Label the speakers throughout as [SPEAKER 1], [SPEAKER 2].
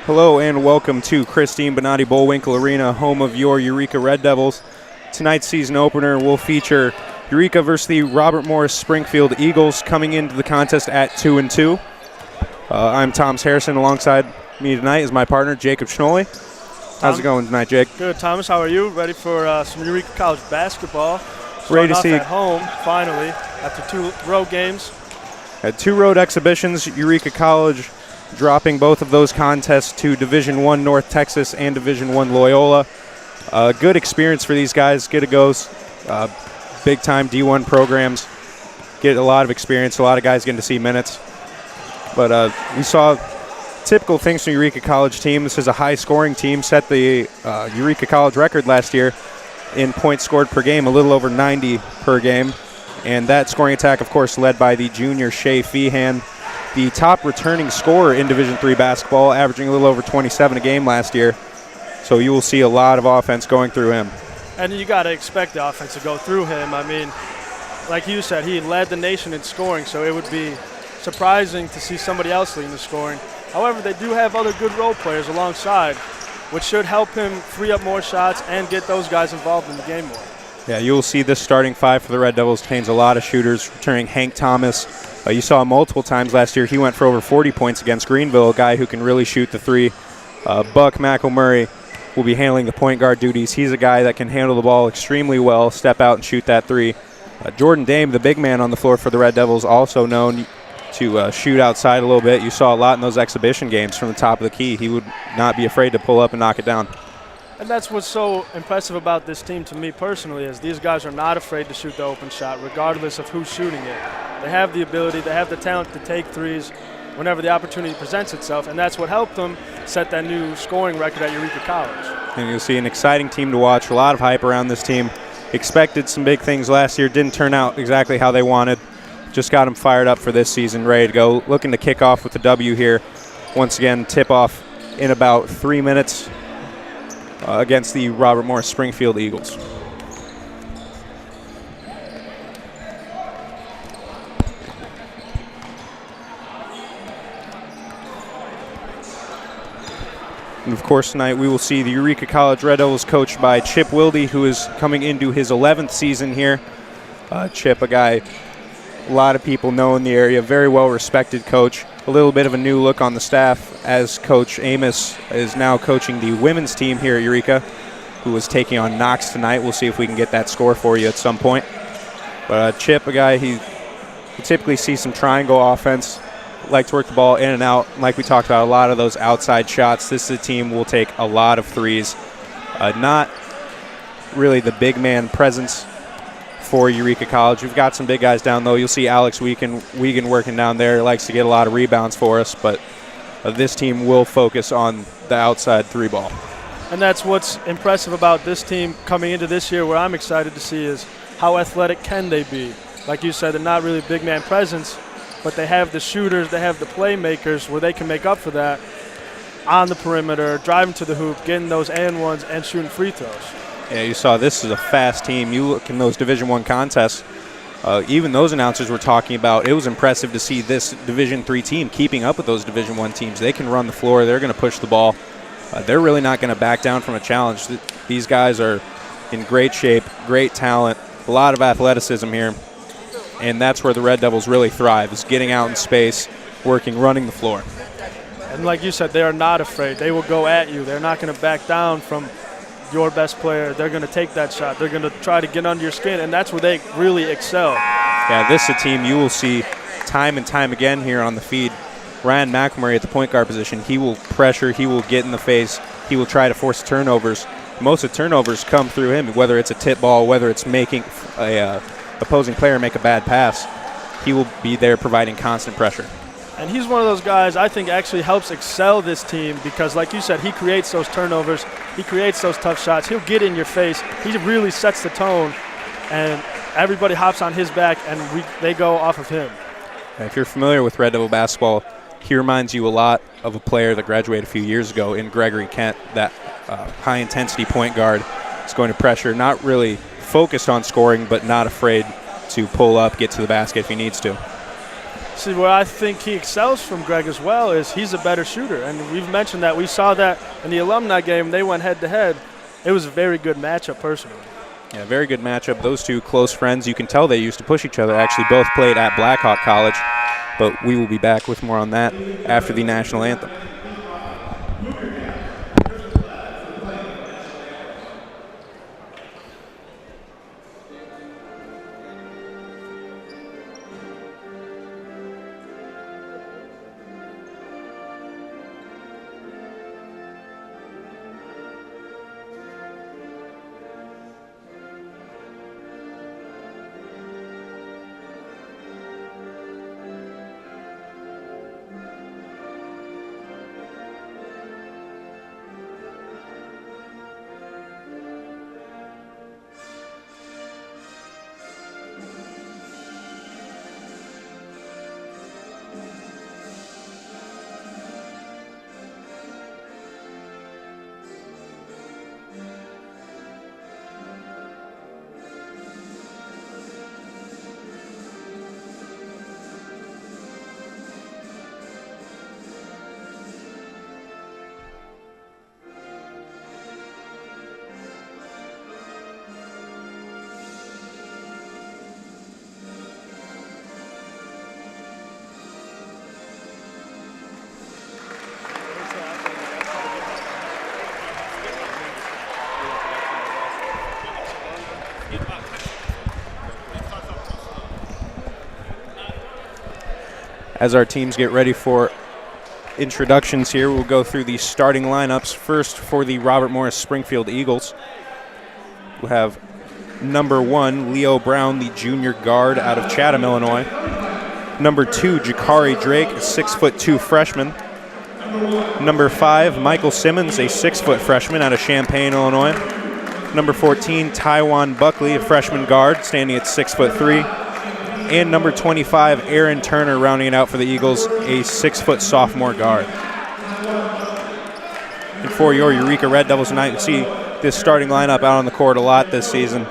[SPEAKER 1] Hello and welcome to Christine Bonatti Bullwinkle Arena, home of your Eureka Red Devils. Tonight's season opener will feature Eureka versus the Robert Morris-Springfield Eagles, coming into the contest at 2-2. I'm Thomas Harrison. Alongside me tonight is my partner, Jacob Schnolle. How's it going tonight, Jake?
[SPEAKER 2] Good, Thomas. How are you? Ready for some Eureka College basketball?
[SPEAKER 1] Ready to see
[SPEAKER 2] at home, finally, after 2 road games.
[SPEAKER 1] Had 2 road exhibitions. Eureka College dropping both of those contests to Division I North Texas and Division I Loyola. Good experience for these guys. Get to go big-time D1 programs. Get a lot of experience. A lot of guys getting to see minutes. But we saw typical things from Eureka College team. This is a high-scoring team. Set the Eureka College record last year in points scored per game, a little over 90 per game. And that scoring attack, of course, led by the junior Shea Feehan, the top returning scorer in Division III basketball, averaging a little over 27 a game last year. So you will see a lot of offense going through him. And
[SPEAKER 2] you got to expect the offense to go through him. I mean, like you said, he led the nation in scoring, so it would be surprising to see somebody else leading the scoring. However, they do have other good role players alongside, which should help him free up more shots and get those guys involved in the game more.
[SPEAKER 1] Yeah, you will see this starting 5 for the Red Devils contains a lot of shooters, returning Hank Thomas. You saw him multiple times last year. He went for over 40 points against Greenville, a guy who can really shoot the 3. Buck McElmurray will be handling the point guard duties. He's a guy that can handle the ball extremely well, step out and shoot that 3. Jordan Dame, the big man on the floor for the Red Devils, also known to shoot outside a little bit. You saw a lot in those exhibition games from the top of the key. He would not be afraid to pull up and knock it down.
[SPEAKER 2] And that's what's so impressive about this team to me personally, is these guys are not afraid to shoot the open shot regardless of who's shooting it. They have the ability, they have the talent to take threes whenever the opportunity presents itself, and that's what helped them set that new scoring record at Eureka College.
[SPEAKER 1] And you'll see an exciting team to watch, a lot of hype around this team. Expected some big things last year, didn't turn out exactly how they wanted. Just got them fired up for this season, ready to go. Looking to kick off with the W here. Once again, tip off in about 3 minutes against the Robert Morris-Springfield Eagles. And of course, tonight we will see the Eureka College Red Devils coached by Chip Wilde, who is coming into his 11th season here. Chip, a guy a lot of people know in the area, very well-respected coach. A little bit of a new look on the staff, as Coach Amos is now coaching the women's team here at Eureka, who is taking on Knox tonight. We'll see if we can get that score for you at some point. But Chip, a guy, he typically sees some triangle offense, like to work the ball in and out. Like we talked about, a lot of those outside shots. This is a team will take a lot of threes. Not really the big man presence for Eureka College. We've got some big guys down low. You'll see Alex Wiegand working down there. Likes to get a lot of rebounds for us, but this team will focus on the outside 3 ball.
[SPEAKER 2] And that's what's impressive about this team coming into this year. What I'm excited to see is how athletic can they be. Like you said, they're not really big man presence, but they have the shooters, they have the playmakers where they can make up for that on the perimeter, driving to the hoop, getting those and ones, and shooting free throws.
[SPEAKER 1] Yeah, you saw this is a fast team. You look in those Division I contests, even those announcers were talking about, it was impressive to see this Division III team keeping up with those Division I teams. They can run the floor. They're going to push the ball. They're really not going to back down from a challenge. These guys are in great shape, great talent, a lot of athleticism here, and that's where the Red Devils really thrive, is getting out in space, working, running the floor.
[SPEAKER 2] And like you said, they are not afraid. They will go at you. They're not going to back down from your best player. They're going to take that shot. They're going to try to get under your skin, and that's where they really excel.
[SPEAKER 1] Yeah, this is a team you will see time and time again here on the feed. Ryan McElmurray at the point guard position, he will pressure, he will get in the face, he will try to force turnovers. Most of the turnovers come through him, whether it's a tip ball, whether it's making a opposing player make a bad pass. He will be there providing constant pressure.
[SPEAKER 2] And he's one of those guys I think actually helps excel this team because, like you said, he creates those turnovers, he creates those tough shots, he'll get in your face, he really sets the tone, and everybody hops on his back, and they go off of him.
[SPEAKER 1] If you're familiar with Red Devil basketball, he reminds you a lot of a player that graduated a few years ago in Gregory Kent, that high-intensity point guard. Is going to pressure, not really focused on scoring, but not afraid to pull up, get to the basket if he needs to.
[SPEAKER 2] See, where I think he excels from Greg as well is he's a better shooter. And we've mentioned that. We saw that in the alumni game. They went head-to-head. It was a very good matchup personally.
[SPEAKER 1] Yeah, very good matchup. Those two close friends. You can tell they used to push each other. Actually, both played at Blackhawk College. But we will be back with more on that after the national anthem. As our teams get ready for introductions here, we'll go through the starting lineups. First, for the Robert Morris-Springfield Eagles, we'll have number 1, Leo Brown, the junior guard out of Chatham, Illinois. Number 2, Jakari Drake, a 6'2" freshman. Number 5, Michael Simmons, a 6-foot freshman out of Champaign, Illinois. Number 14, Taiwan Buckley, a freshman guard, standing at 6'3". And number 25, Aaron Turner, rounding it out for the Eagles, a 6-foot sophomore guard. And for your Eureka Red Devils tonight, you see this starting lineup out on the court a lot this season.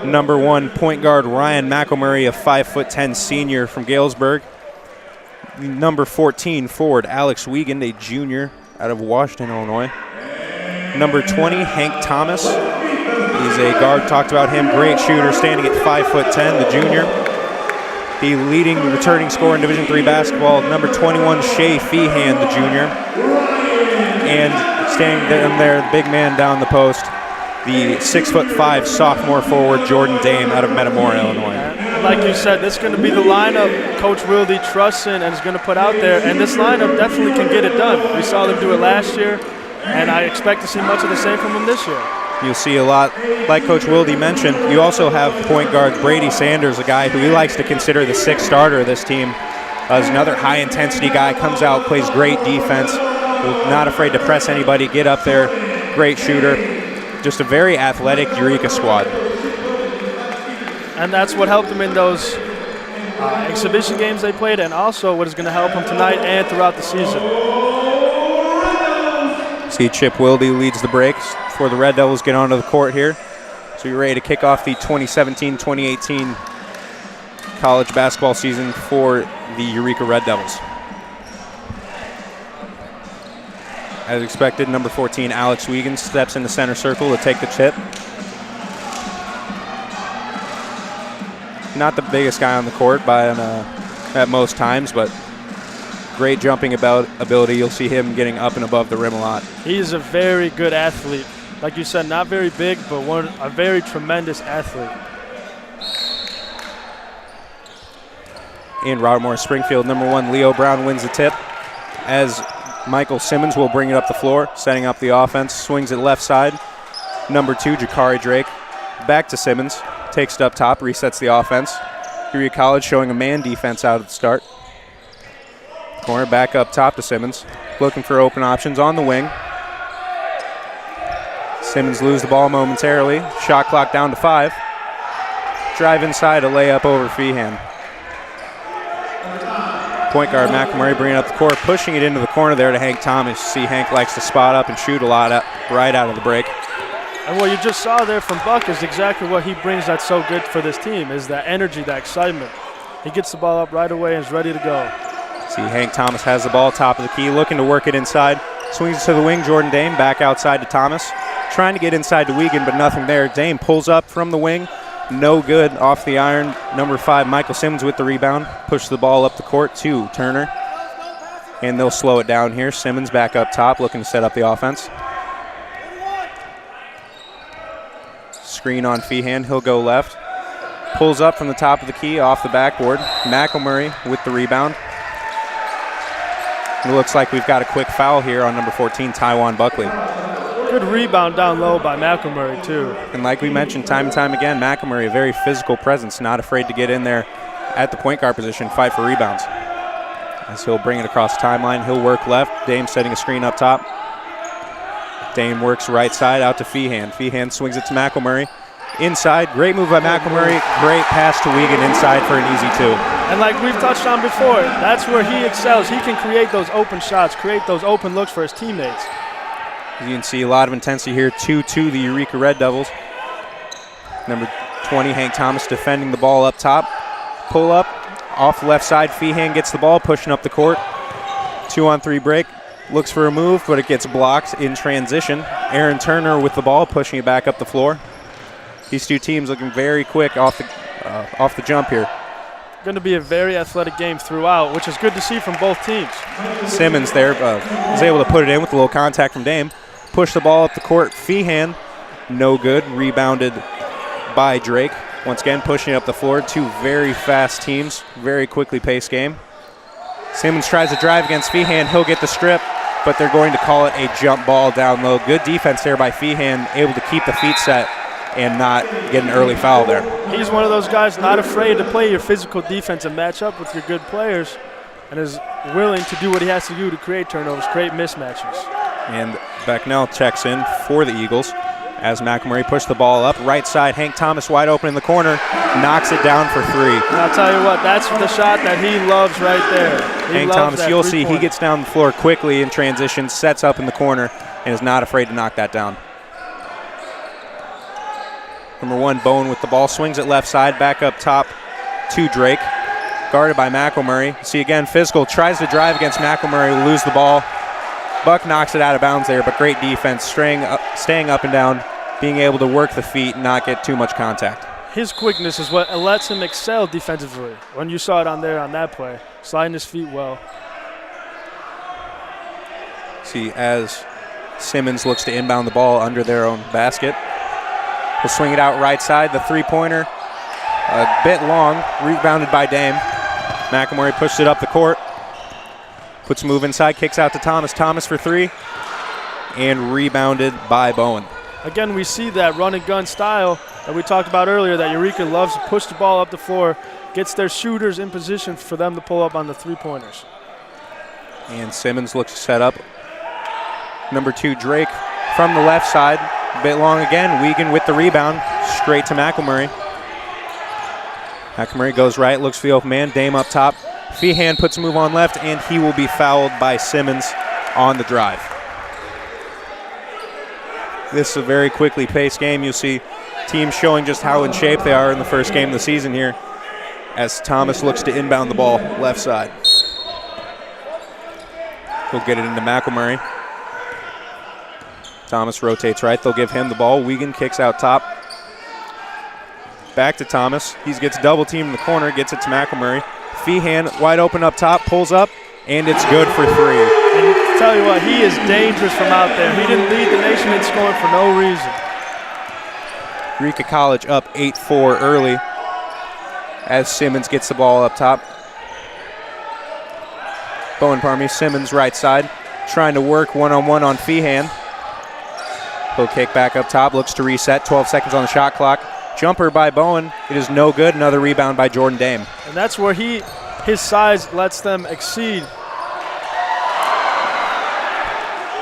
[SPEAKER 1] Number 1, point guard Ryan McElmurray, a 5'10" senior from Galesburg. Number 14, forward Alex Wiegand, a junior out of Washington, Illinois. Number 20, Hank Thomas. He's a guard, talked about him, great shooter, standing at 5'10", the junior. The leading returning scorer in Division III basketball, number 21, Shea Feehan, the junior. And standing there, the big man down the post, the 6'5" sophomore forward, Jordan Dame, out of Metamora, Illinois.
[SPEAKER 2] Like you said, this is going to be the lineup Coach Wilde trusts in and is going to put out there. And this lineup definitely can get it done. We saw them do it last year, and I expect to see much of the same from them this year.
[SPEAKER 1] You'll see a lot, like Coach Wilde mentioned, you also have point guard Brady Sanders, a guy who he likes to consider the sixth starter of this team. Is another high-intensity guy, comes out, plays great defense, not afraid to press anybody, get up there, great shooter. Just a very athletic Eureka squad.
[SPEAKER 2] And that's what helped them in those exhibition games they played, and also what is going to help them tonight and throughout the season.
[SPEAKER 1] See Chip Wilde leads the breaks before the Red Devils get onto the court here. So you're ready to kick off the 2017-2018 college basketball season for the Eureka Red Devils. As expected, number 14, Alex Wiegand, steps in the center circle to take the tip. Not the biggest guy on the court at most times, but great jumping ability. You'll see him getting up and above the rim a lot.
[SPEAKER 2] He's a very good athlete. Like you said, not very big, but a very tremendous athlete.
[SPEAKER 1] In Robert Morris-Springfield, number 1, Leo Brown wins the tip, as Michael Simmons will bring it up the floor, setting up the offense, swings it left side. Number 2, Jakari Drake, back to Simmons, takes it up top, resets the offense. Eureka College showing a man defense out at the start. Corner back up top to Simmons, looking for open options on the wing. Simmons loses the ball momentarily, shot clock down to 5. Drive inside, a layup over Feehan. Point guard McElmurray bringing up the court, pushing it into the corner there to Hank Thomas. See Hank likes to spot up and shoot a lot right out of the break.
[SPEAKER 2] And what you just saw there from Buck is exactly what he brings that's so good for this team, is that energy, that excitement. He gets the ball up right away and is ready to go.
[SPEAKER 1] See, Hank Thomas has the ball, top of the key, looking to work it inside. Swings it to the wing, Jordan Dame back outside to Thomas. Trying to get inside to Wiegand, but nothing there. Dame pulls up from the wing. No good off the iron. Number 5, Michael Simmons with the rebound. Push the ball up the court to Turner. And they'll slow it down here. Simmons back up top, looking to set up the offense. Screen on Feehan. He'll go left. Pulls up from the top of the key off the backboard. McElmurray with the rebound. It looks like we've got a quick foul here on number 14, Tywan Buckley.
[SPEAKER 2] Good rebound down low by McElmurray, too.
[SPEAKER 1] And like we mentioned time and time again, McElmurray, a very physical presence, not afraid to get in there at the point guard position, fight for rebounds. As he'll bring it across the timeline, he'll work left. Dame setting a screen up top. Dame works right side out to Feehan. Feehan swings it to McElmurray. Inside, great move by McElmurray. Great pass to Wiegand inside for an easy 2.
[SPEAKER 2] And like we've touched on before, that's where he excels. He can create those open shots, create those open looks for his teammates.
[SPEAKER 1] As you can see, a lot of intensity here. 2-2 the Eureka Red Devils. Number 20, Hank Thomas, defending the ball up top. Pull up, off the left side. Feehan gets the ball, pushing up the court. 2-on-3 break. Looks for a move, but it gets blocked in transition. Aaron Turner with the ball, pushing it back up the floor. These two teams looking very quick off the jump here.
[SPEAKER 2] Going to be a very athletic game throughout, which is good to see from both teams.
[SPEAKER 1] Simmons there was able to put it in with a little contact from Dame. Push the ball up the court. Feehan, no good. Rebounded by Drake. Once again, pushing it up the floor. 2 very fast teams. Very quickly paced game. Simmons tries to drive against Feehan. He'll get the strip, but they're going to call it a jump ball down low. Good defense there by Feehan, able to keep the feet set and not get an early foul there.
[SPEAKER 2] He's one of those guys not afraid to play your physical defense and match up with your good players, and is willing to do what he has to do to create turnovers, create mismatches.
[SPEAKER 1] And Becknell checks in for the Eagles as McElmurray pushed the ball up. Right side, Hank Thomas wide open in the corner, knocks it down for 3.
[SPEAKER 2] And I'll tell you what, that's the shot that he loves right there.
[SPEAKER 1] Hank Thomas, you'll see he gets down the floor quickly in transition, sets up in the corner, and is not afraid to knock that down. Number 1, Bowen with the ball, swings it left side, back up top to Drake. Guarded by McElmurray. See again, physical, tries to drive against McElmurray, will lose the ball. Buck knocks it out of bounds there, but great defense, staying up and down, being able to work the feet and not get too much contact.
[SPEAKER 2] His quickness is what lets him excel defensively. When you saw it on that play, sliding his feet well.
[SPEAKER 1] See, as Simmons looks to inbound the ball under their own basket. He'll swing it out right side. The 3-pointer, a bit long, rebounded by Dame. McElmurray pushed it up the court. Puts a move inside, kicks out to Thomas. Thomas for 3, and rebounded by Bowen.
[SPEAKER 2] Again, we see that run and gun style that we talked about earlier, that Eureka loves to push the ball up the floor, gets their shooters in position for them to pull up on the 3-pointers.
[SPEAKER 1] And Simmons looks to set up. Number 2, Drake from the left side. A bit long again. Wiegand with the rebound. Straight to McElmurray. McElmurray goes right, looks for the open man. Dame up top. Feehan puts a move on left, and he will be fouled by Simmons on the drive. This is a very quickly paced game. You'll see teams showing just how in shape they are in the first game of the season here as Thomas looks to inbound the ball left side. He'll get it into McElmurray. Thomas rotates right. They'll give him the ball. Wiegand kicks out top. Back to Thomas. He gets double teamed in the corner, gets it to McElmurray. Feehan wide open up top, pulls up, and it's good for 3.
[SPEAKER 2] And to tell you what, he is dangerous from out there. He didn't lead the nation in scoring for no reason.
[SPEAKER 1] Eureka College up 8-4 early as Simmons gets the ball up top. Simmons right side, trying to work one-on-one on Feehan. He'll kick back up top, looks to reset, 12 seconds on the shot clock. Jumper by Bowen, it is no good. Another rebound by Jordan Dame.
[SPEAKER 2] And that's where his size lets them exceed.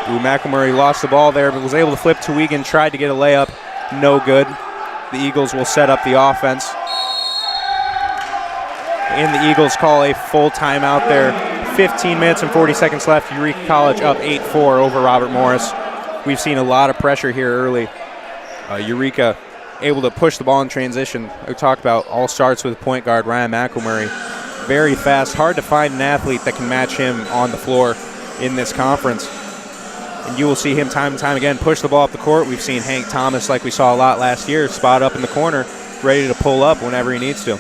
[SPEAKER 1] McElmurray lost the ball there, but was able to flip to Wiegand, tried to get a layup, no good. The Eagles will set up the offense. And the Eagles call a full timeout there. 15 minutes and 40 seconds left. Eureka College up 8-4 over Robert Morris. We've seen a lot of pressure here early. Eureka able to push the ball in transition. We talked about all starts with point guard Ryan McElmurray. Very fast, hard to find an athlete that can match him on the floor in this conference. And you will see him time and time again push the ball up the court. We've seen Hank Thomas, like we saw a lot last year, spot up in the corner, ready to pull up whenever he needs to.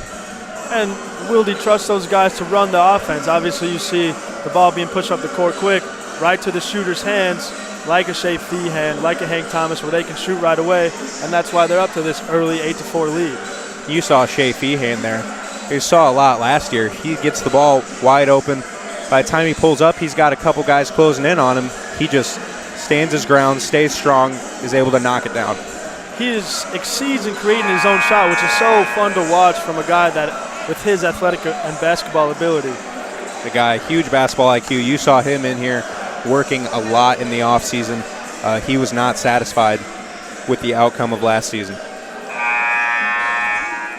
[SPEAKER 2] And Wildy trusts those guys to run the offense. Obviously, you see the ball being pushed up the court quick, right to the shooter's hands, like a Shea Feehan, like a Hank Thomas, where they can shoot right away, and that's why they're up to this early 8-4 lead.
[SPEAKER 1] You saw Shea Feehan there. You saw a lot last year. He gets the ball wide open. By the time he pulls up, he's got a couple guys closing in on him. He just stands his ground, stays strong, is able to knock it down.
[SPEAKER 2] He exceeds in creating his own shot, which is so fun to watch from a guy that, with his athletic and basketball ability.
[SPEAKER 1] The guy, huge basketball IQ. You saw him in here working a lot in the offseason. He was not satisfied with the outcome of last season.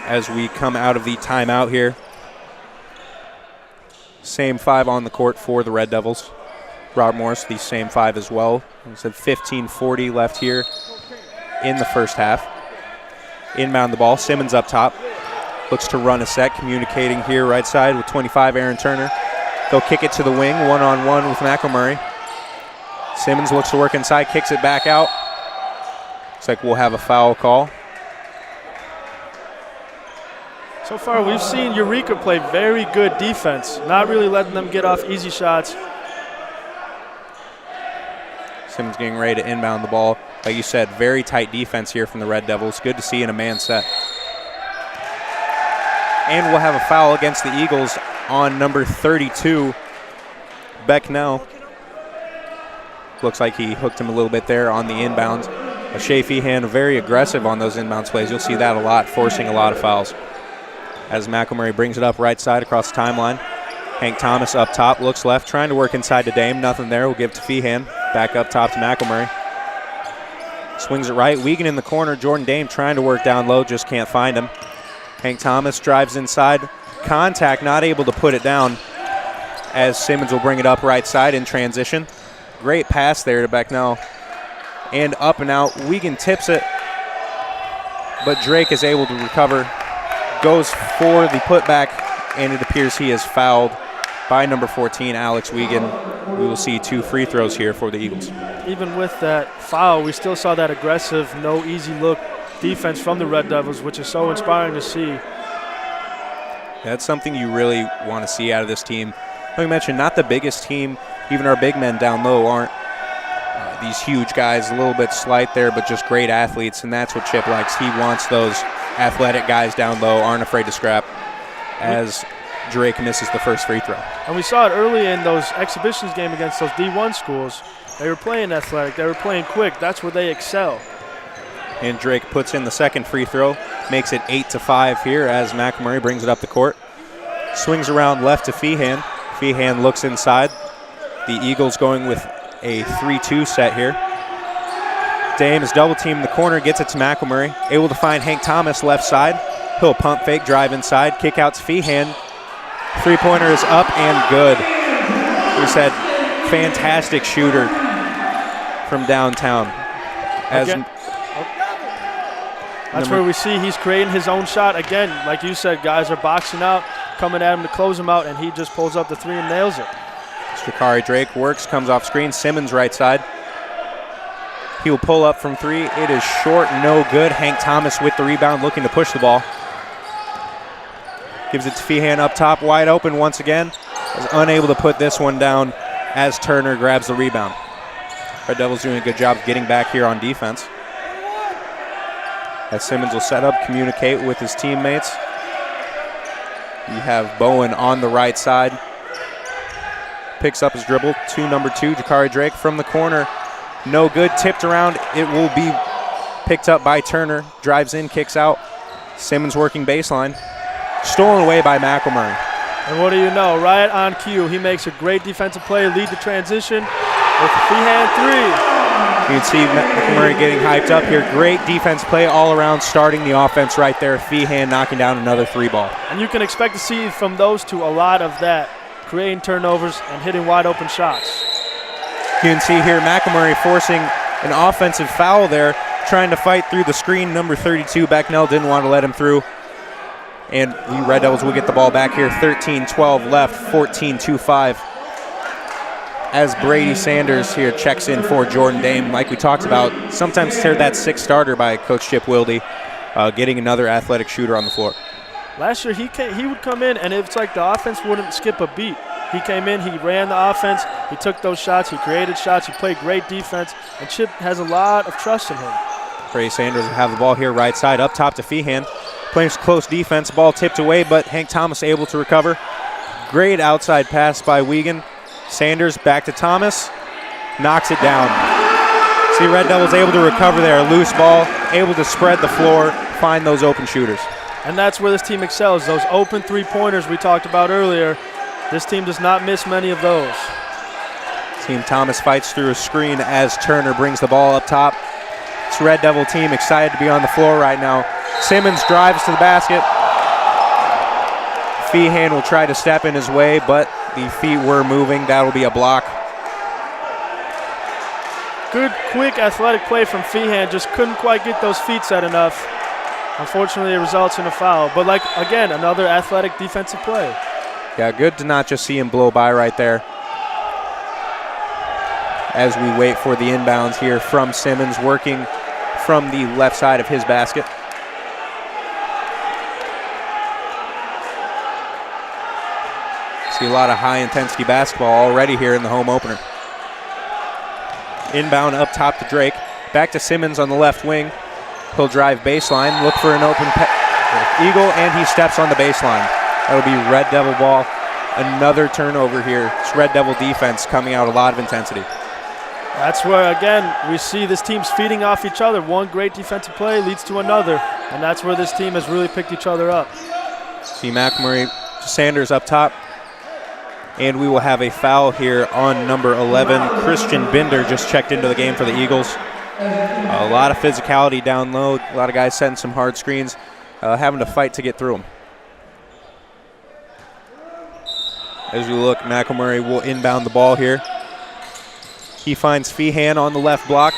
[SPEAKER 1] As we come out of the timeout here, same 5 on the court for the Red Devils. Robert Morris, the same 5 as well. It's at 15:40 left here in the first half. Inbound the ball, Simmons up top. Looks to run a set, communicating here right side with 25, Aaron Turner. They'll kick it to the wing, one-on-one with McElmurray. Simmons looks to work inside, kicks it back out. Looks like we'll have a foul call.
[SPEAKER 2] So far, we've seen Eureka play very good defense, not really letting them get off easy shots.
[SPEAKER 1] Simmons getting ready to inbound the ball. Like you said, very tight defense here from the Red Devils. Good to see in a man set. And we'll have a foul against the Eagles on number 32, Becknell. Looks like he hooked him a little bit there on the inbounds. Shea Feehan very aggressive on those inbounds plays. You'll see that a lot, forcing a lot of fouls. As McElmurray brings it up right side across the timeline. Hank Thomas up top, looks left, trying to work inside to Dame. Nothing there. We'll give to Feehan. Back up top to McElmurray. Swings it right. Wiegand in the corner. Jordan Dame trying to work down low, just can't find him. Hank Thomas drives inside. Contact, not able to put it down, as Simmons will bring it up right side in transition. Great pass there to Becknell. And up and out. Wiegand tips it, but Drake is able to recover. Goes for the putback, and it appears he is fouled by number 14, Alex Wiegand. We will see 2 free throws here for the Eagles.
[SPEAKER 2] Even with that foul, we still saw that aggressive, no easy look defense from the Red Devils, which is so inspiring to see.
[SPEAKER 1] That's something you really want to see out of this team. Like I mentioned, not the biggest team. Even our big men down low aren't these huge guys, a little bit slight there, but just great athletes, and that's what Chip likes. He wants those athletic guys down low, aren't afraid to scrap, as Drake misses the first free throw.
[SPEAKER 2] And we saw it early in those exhibitions game against those D1 schools. They were playing athletic. They were playing quick. That's where they excel.
[SPEAKER 1] And Drake puts in the second free throw, makes it 8-5 here as McElmurray brings it up the court. Swings around left to Feehan. Feehan looks inside. The Eagles going with a 3-2 set here. Dame is double teamed in the corner, gets it to McElmurray. Able to find Hank Thomas left side. He'll pump fake, drive inside, kick out to Feehan. Three-pointer is up and good. We said fantastic shooter from downtown.
[SPEAKER 2] That's where we see he's creating his own shot. Again, like you said, guys are boxing out, coming at him to close him out, and he just pulls up the 3 and nails it.
[SPEAKER 1] Jakari Drake works, comes off screen. Simmons right side. He'll pull up from 3. It is short, no good. Hank Thomas with the rebound, looking to push the ball. Gives it to Feehan up top, wide open once again. Is unable to put this one down as Turner grabs the rebound. Red Devils doing a good job getting back here on defense. As Simmons will set up, communicate with his teammates. You have Bowen on the right side. Picks up his dribble to number 2, Jakari Drake from the corner. No good, tipped around. It will be picked up by Turner. Drives in, kicks out. Simmons working baseline. Stolen away by McElmurray.
[SPEAKER 2] And what do you know, right on cue, he makes a great defensive play, lead the transition with a Feehan 3.
[SPEAKER 1] You can see McElmurray getting hyped up here. Great defense play all around, starting the offense right there. Feehan knocking down another 3 ball.
[SPEAKER 2] And you can expect to see from those two a lot of that, creating turnovers and hitting wide open shots.
[SPEAKER 1] You can see here McElmurray forcing an offensive foul there, trying to fight through the screen. Number 32, Becknell, didn't want to let him through. And the Red Devils will get the ball back here. 13-12 left, 14-2-5. As Brady Sanders here checks in for Jordan Dame. Like we talked about, sometimes they're that sixth starter by Coach Chip Wilde, getting another athletic shooter on the floor.
[SPEAKER 2] Last year, he would come in, and it's like the offense wouldn't skip a beat. He came in, he ran the offense, he took those shots, he created shots, he played great defense, and Chip has a lot of trust in him.
[SPEAKER 1] Brady Sanders will have the ball here right side, up top to Feehan. Playing close defense, ball tipped away, but Hank Thomas able to recover. Great outside pass by Wiegand. Sanders back to Thomas, knocks it down. See, Red Devils able to recover there, loose ball, able to spread the floor, find those open shooters.
[SPEAKER 2] And that's where this team excels, those open three-pointers we talked about earlier. This team does not miss many of those.
[SPEAKER 1] Team Thomas fights through a screen as Turner brings the ball up top. This Red Devil team excited to be on the floor right now. Simmons drives to the basket. Feehan will try to step in his way, but the feet were moving. That'll be a block.
[SPEAKER 2] Good, quick, athletic play from Feehan. Just couldn't quite get those feet set enough. Unfortunately, it results in a foul. But, like, again, another athletic defensive play.
[SPEAKER 1] Yeah, good to not just see him blow by right there. As we wait for the inbounds here from Simmons, working from the left side of his basket. See a lot of high-intensity basketball already here in the home opener. Inbound up top to Drake. Back to Simmons on the left wing. He'll drive baseline, look for an open eagle, and he steps on the baseline. That'll be Red Devil ball. Another turnover here. It's Red Devil defense coming out a lot of intensity.
[SPEAKER 2] That's where, again, we see this team's feeding off each other. One great defensive play leads to another, and that's where this team has really picked each other up.
[SPEAKER 1] See McElmurray, Sanders up top. And we will have a foul here on number 11. Christian Binder just checked into the game for the Eagles. A lot of physicality down low. A lot of guys setting some hard screens, having to fight to get through them. As we look, McElmurray will inbound the ball here. He finds Feehan on the left block.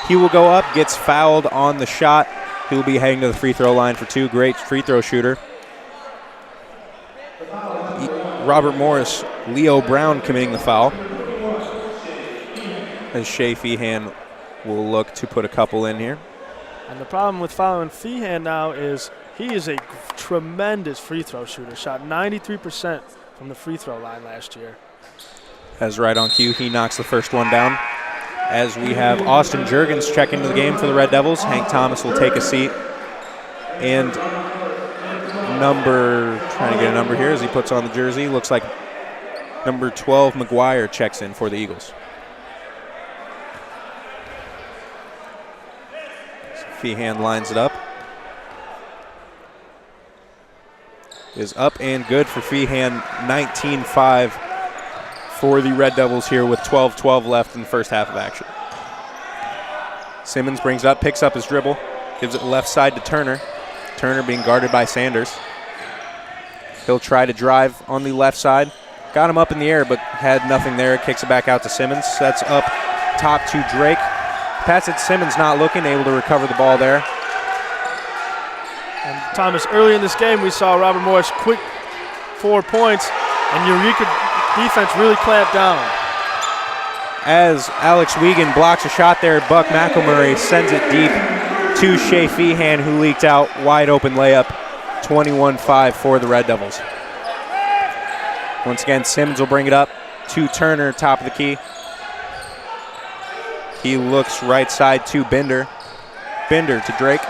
[SPEAKER 1] He will go up, gets fouled on the shot. He will be heading to the free throw line for two. Great free throw shooter. Robert Morris, Leo Brown committing the foul. As Shea Feehan will look to put a couple in here.
[SPEAKER 2] And the problem with fouling Feehan now is he is a tremendous free throw shooter. Shot 93% from the free throw line last year.
[SPEAKER 1] As right on cue, he knocks the first one down. As we have Austin Juergens check into the game for the Red Devils. Hank Thomas will take a seat. And trying to get a number here as he puts on the jersey. Looks like number 12, McGuire, checks in for the Eagles. Feehan lines it up. Is up and good for Feehan. 19-5 for the Red Devils here with 12-12 left in the first half of action. Simmons brings it up, picks up his dribble, gives it left side to Turner. Turner being guarded by Sanders. He'll try to drive on the left side. Got him up in the air, but had nothing there. Kicks it back out to Simmons. Sets up top to Drake. Pass it to Simmons, not looking, able to recover the ball there.
[SPEAKER 2] And Thomas, early in this game, we saw Robert Morris quick 4 points, and Eureka defense really clamped down.
[SPEAKER 1] As Alex Wiegand blocks a shot there, Buck McElmurray sends it deep to Shea Feehan, who leaked out. Wide open layup, 21-5 for the Red Devils. Once again, Simmons will bring it up to Turner, top of the key. He looks right side to Binder. Binder to Drake.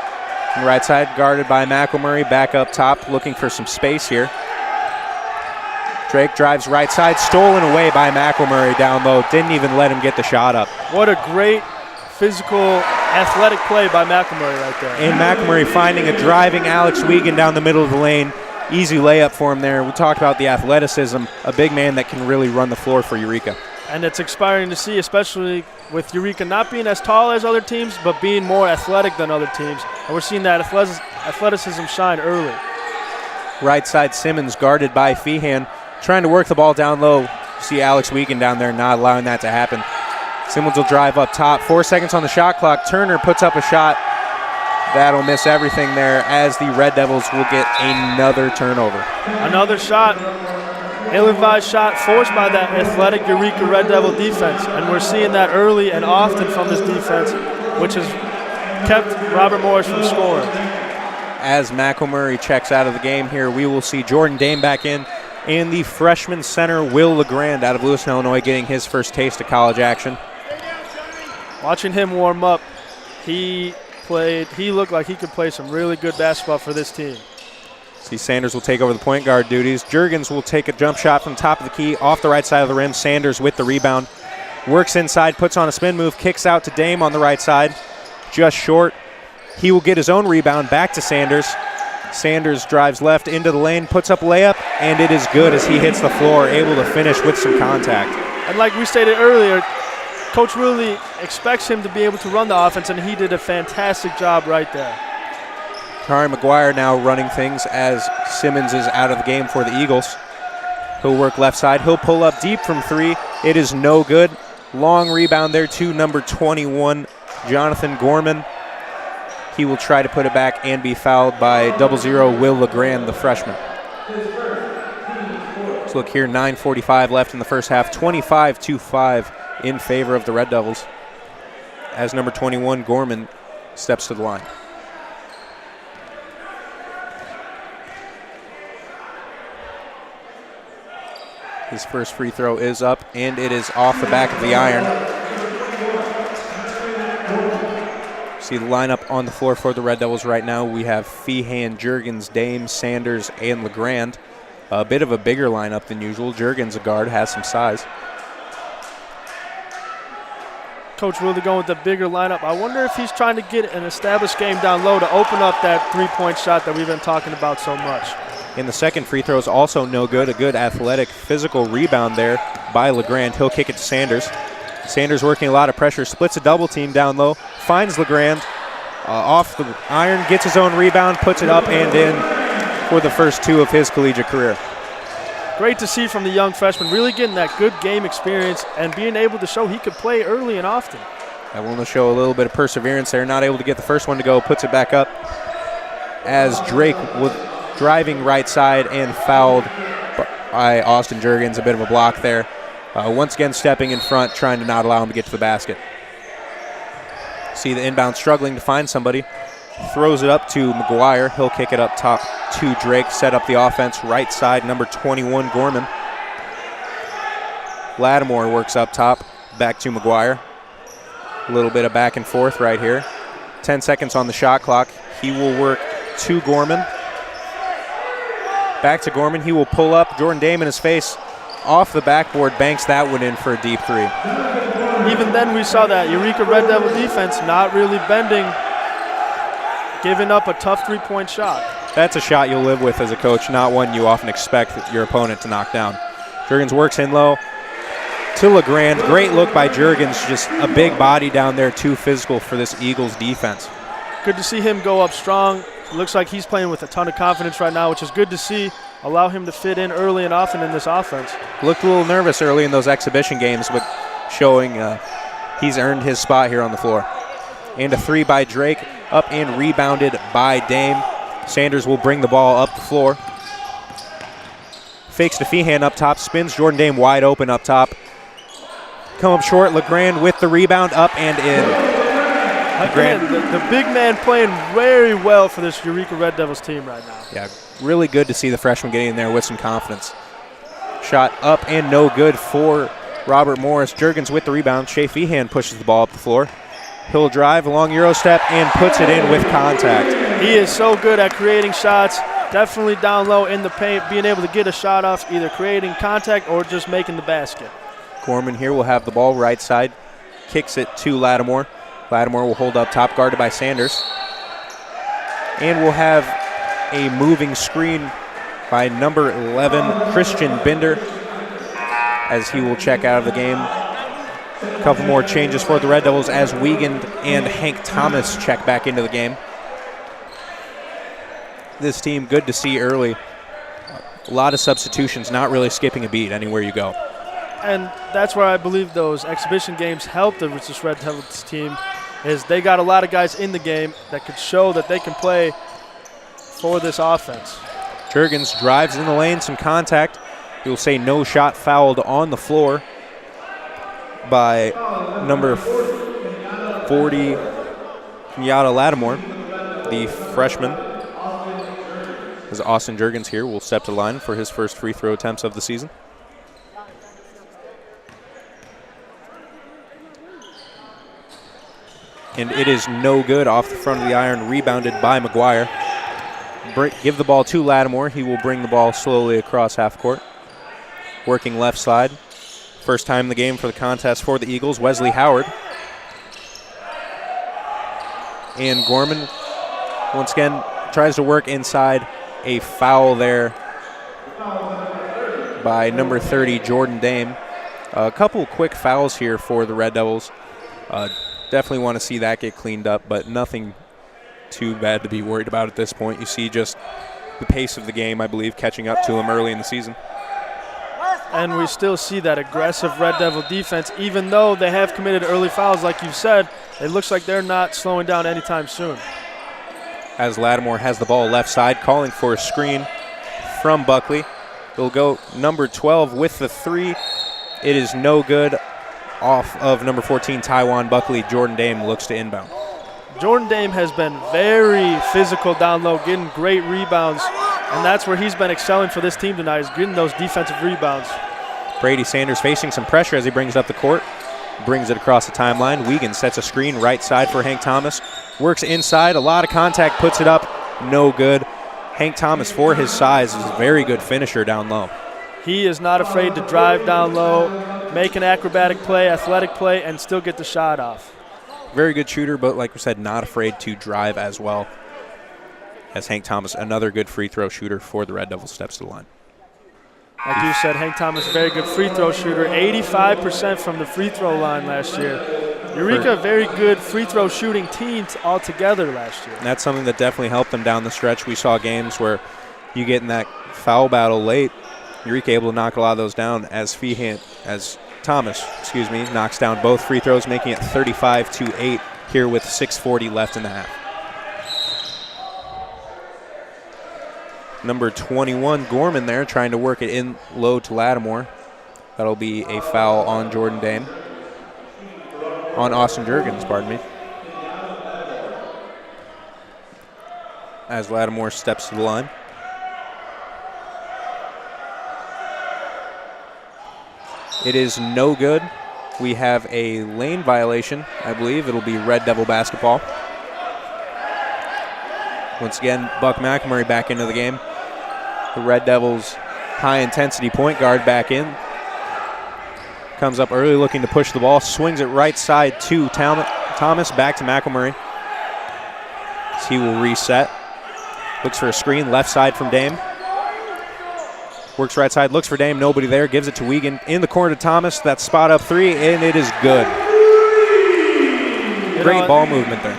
[SPEAKER 1] And right side guarded by McElmurray, back up top, looking for some space here. Drake drives right side, stolen away by McElmurray down low. Didn't even let him get the shot up.
[SPEAKER 2] What a great physical, athletic play by McElmurray right there.
[SPEAKER 1] And McElmurray finding a driving Alex Wiegand down the middle of the lane. Easy layup for him there. We talked about the athleticism, a big man that can really run the floor for Eureka.
[SPEAKER 2] And it's inspiring to see, especially with Eureka not being as tall as other teams, but being more athletic than other teams. And we're seeing that athleticism shine early.
[SPEAKER 1] Right side Simmons guarded by Feehan, trying to work the ball down low. You see Alex Wiegand down there not allowing that to happen. Simmons will drive up top. 4 seconds on the shot clock. Turner puts up a shot, That'll miss everything there as the Red Devils will get another turnover.
[SPEAKER 2] Another shot, ill-advised shot forced by that athletic Eureka Red Devil defense. And we're seeing that early and often from this defense, which has kept Robert Morris from scoring.
[SPEAKER 1] As McElmurray checks out of the game here, we will see Jordan Dame back in, and the freshman center Will LeGrand out of Lewiston, Illinois, getting his first taste of college action.
[SPEAKER 2] Watching him warm up, he looked like he could play some really good basketball for this team.
[SPEAKER 1] See, Sanders will take over the point guard duties. Juergens will take a jump shot from top of the key off the right side of the rim. Sanders with the rebound. Works inside, puts on a spin move, kicks out to Dame on the right side. Just short. He will get his own rebound back to Sanders. Sanders drives left into the lane, puts up a layup, and it is good as he hits the floor, able to finish with some contact.
[SPEAKER 2] And like we stated earlier, Coach really expects him to be able to run the offense, and he did a fantastic job right there.
[SPEAKER 1] Tari McGuire now running things as Simmons is out of the game for the Eagles. He'll work left side. He'll pull up deep from three. It is no good. Long rebound there to number 21, Jonathan Gorman. He will try to put it back and be fouled by 00 Will LeGrand, the freshman. Let's look here, 9:45 left in the first half, 25-5 in favor of the Red Devils as number 21, Gorman, steps to the line. His first free throw is up, and it is off the back of the iron. See the lineup on the floor for the Red Devils right now. We have Feehan, Juergens, Dame, Sanders, and LeGrand. A bit of a bigger lineup than usual. Juergens, a guard, has some size.
[SPEAKER 2] Coach really going with the bigger lineup. I wonder if he's trying to get an established game down low to open up that three-point shot that we've been talking about so much.
[SPEAKER 1] And the second free throw is also no good. A good athletic physical rebound there by LeGrand. He'll kick it to Sanders. Sanders working a lot of pressure, splits a double team down low, finds LeGrand off the iron, gets his own rebound, puts it up and in for the first two of his collegiate career.
[SPEAKER 2] Great to see from the young freshman, really getting that good game experience and being able to show he could play early and often.
[SPEAKER 1] I want to show a little bit of perseverance there. Not able to get the first one to go, puts it back up as Drake was driving right side and fouled by Austin Juergens. A bit of a block there. Once again stepping in front, trying to not allow him to get to the basket. See the inbound struggling to find somebody. Throws it up to McGuire. He'll kick it up top to Drake. Set up the offense right side, number 21, Gorman. Lattimore works up top, back to McGuire. A little bit of back and forth right here. 10 seconds on the shot clock. He will work to Gorman. Back to Gorman. He will pull up. Jordan Dame in his face. Off the backboard, banks that one in for a deep three.
[SPEAKER 2] Even then we saw that Eureka Red Devil defense not really bending, giving up a tough three-point shot.
[SPEAKER 1] That's a shot you'll live with as a coach, not one you often expect your opponent to knock down. Juergens works in low to LeGrand. Great look by Juergens, just a big body down there, too physical for this Eagles defense.
[SPEAKER 2] Good to see him go up strong. Looks like he's playing with a ton of confidence right now, which is good to see. Allow him to fit in early and often in this offense.
[SPEAKER 1] Looked a little nervous early in those exhibition games, but showing he's earned his spot here on the floor. And a three by Drake, up and rebounded by Dame. Sanders will bring the ball up the floor. Fakes to Feehan up top, spins Jordan Dame wide open up top. Come up short, LeGrand with the rebound, up and in.
[SPEAKER 2] Again, the big man playing very well for this Eureka Red Devils team right now.
[SPEAKER 1] Yeah, really good to see the freshman getting in there with some confidence. Shot up and no good for Robert Morris. Juergens with the rebound. Shea Feehan pushes the ball up the floor. He'll drive along Euro step and puts it in with contact.
[SPEAKER 2] He is so good at creating shots, definitely down low in the paint, being able to get a shot off, either creating contact or just making the basket.
[SPEAKER 1] Gorman here will have the ball right side. Kicks it to Lattimore. Lattimore will hold up top, guarded by Sanders. And we'll have a moving screen by number 11, Christian Binder, as he will check out of the game. A couple more changes for the Red Devils as Wiegand and Hank Thomas check back into the game. This team, good to see early. A lot of substitutions, not really skipping a beat anywhere you go.
[SPEAKER 2] And that's where I believe those exhibition games helped this Red Devils team. is they got a lot of guys in the game that could show that they can play for this offense.
[SPEAKER 1] Juergens drives in the lane, some contact. You'll say no shot fouled on the floor by number 40, Kenyatta Lattimore, the freshman. As Austin Juergens here will step to the line for his first free throw attempts of the season. And it is no good off the front of the iron, rebounded by McGuire. Give the ball to Lattimore. He will bring the ball slowly across half court. Working left side. First time in the game for the contest for the Eagles, Wesley Howard. And Gorman, once again, tries to work inside. A foul there by number 30, Jordan Dame. A couple quick fouls here for the Red Devils. Definitely want to see that get cleaned up, but nothing too bad to be worried about at this point. You see just the pace of the game, I believe, catching up to them early in the season.
[SPEAKER 2] And we still see that aggressive Red Devil defense, even though they have committed early fouls, like you said. It looks like they're not slowing down anytime soon.
[SPEAKER 1] As Lattimore has the ball left side, calling for a screen from Buckley. It'll go number 12 with the three. It is no good. Off of number 14, Taiwan Buckley. Jordan Dame looks to inbound.
[SPEAKER 2] Jordan Dame has been very physical down low, getting great rebounds, and that's where he's been excelling for this team tonight, is getting those defensive rebounds.
[SPEAKER 1] Brady Sanders facing some pressure as he brings up the court. Brings it across the timeline. Wiegand sets a screen right side for Hank Thomas. Works inside, a lot of contact, puts it up, no good. Hank Thomas, for his size, is a very good finisher down low.
[SPEAKER 2] He is not afraid to drive down low, make an acrobatic play, athletic play, and still get the shot off.
[SPEAKER 1] Very good shooter, but like we said, not afraid to drive as well. As Hank Thomas, another good free throw shooter for the Red Devils, steps to the line.
[SPEAKER 2] Like you said, Hank Thomas, very good free throw shooter, 85% from the free throw line last year. Eureka, very good free throw shooting team altogether last year.
[SPEAKER 1] And that's something that definitely helped them down the stretch. We saw games where you get in that foul battle late. Eureka able to knock a lot of those down as Thomas knocks down both free throws, making it 35-8 here with 6:40 left in the half. Number 21, Gorman there, trying to work it in low to Lattimore. That'll be a foul on Jordan Dame. On Austin Juergens, pardon me. As Lattimore steps to the line. It is no good. We have a lane violation. I believe it'll be Red Devil basketball. Once again, Buck McElmurray back into the game. The Red Devils' high-intensity point guard back in. Comes up early looking to push the ball. Swings it right side to Thomas. Back to McElmurray. He will reset. Looks for a screen left side from Dame. Works right side, looks for Dame, nobody there. Gives it to Wiegand in the corner to Thomas. That spot up three, and it is good. Great ball movement there.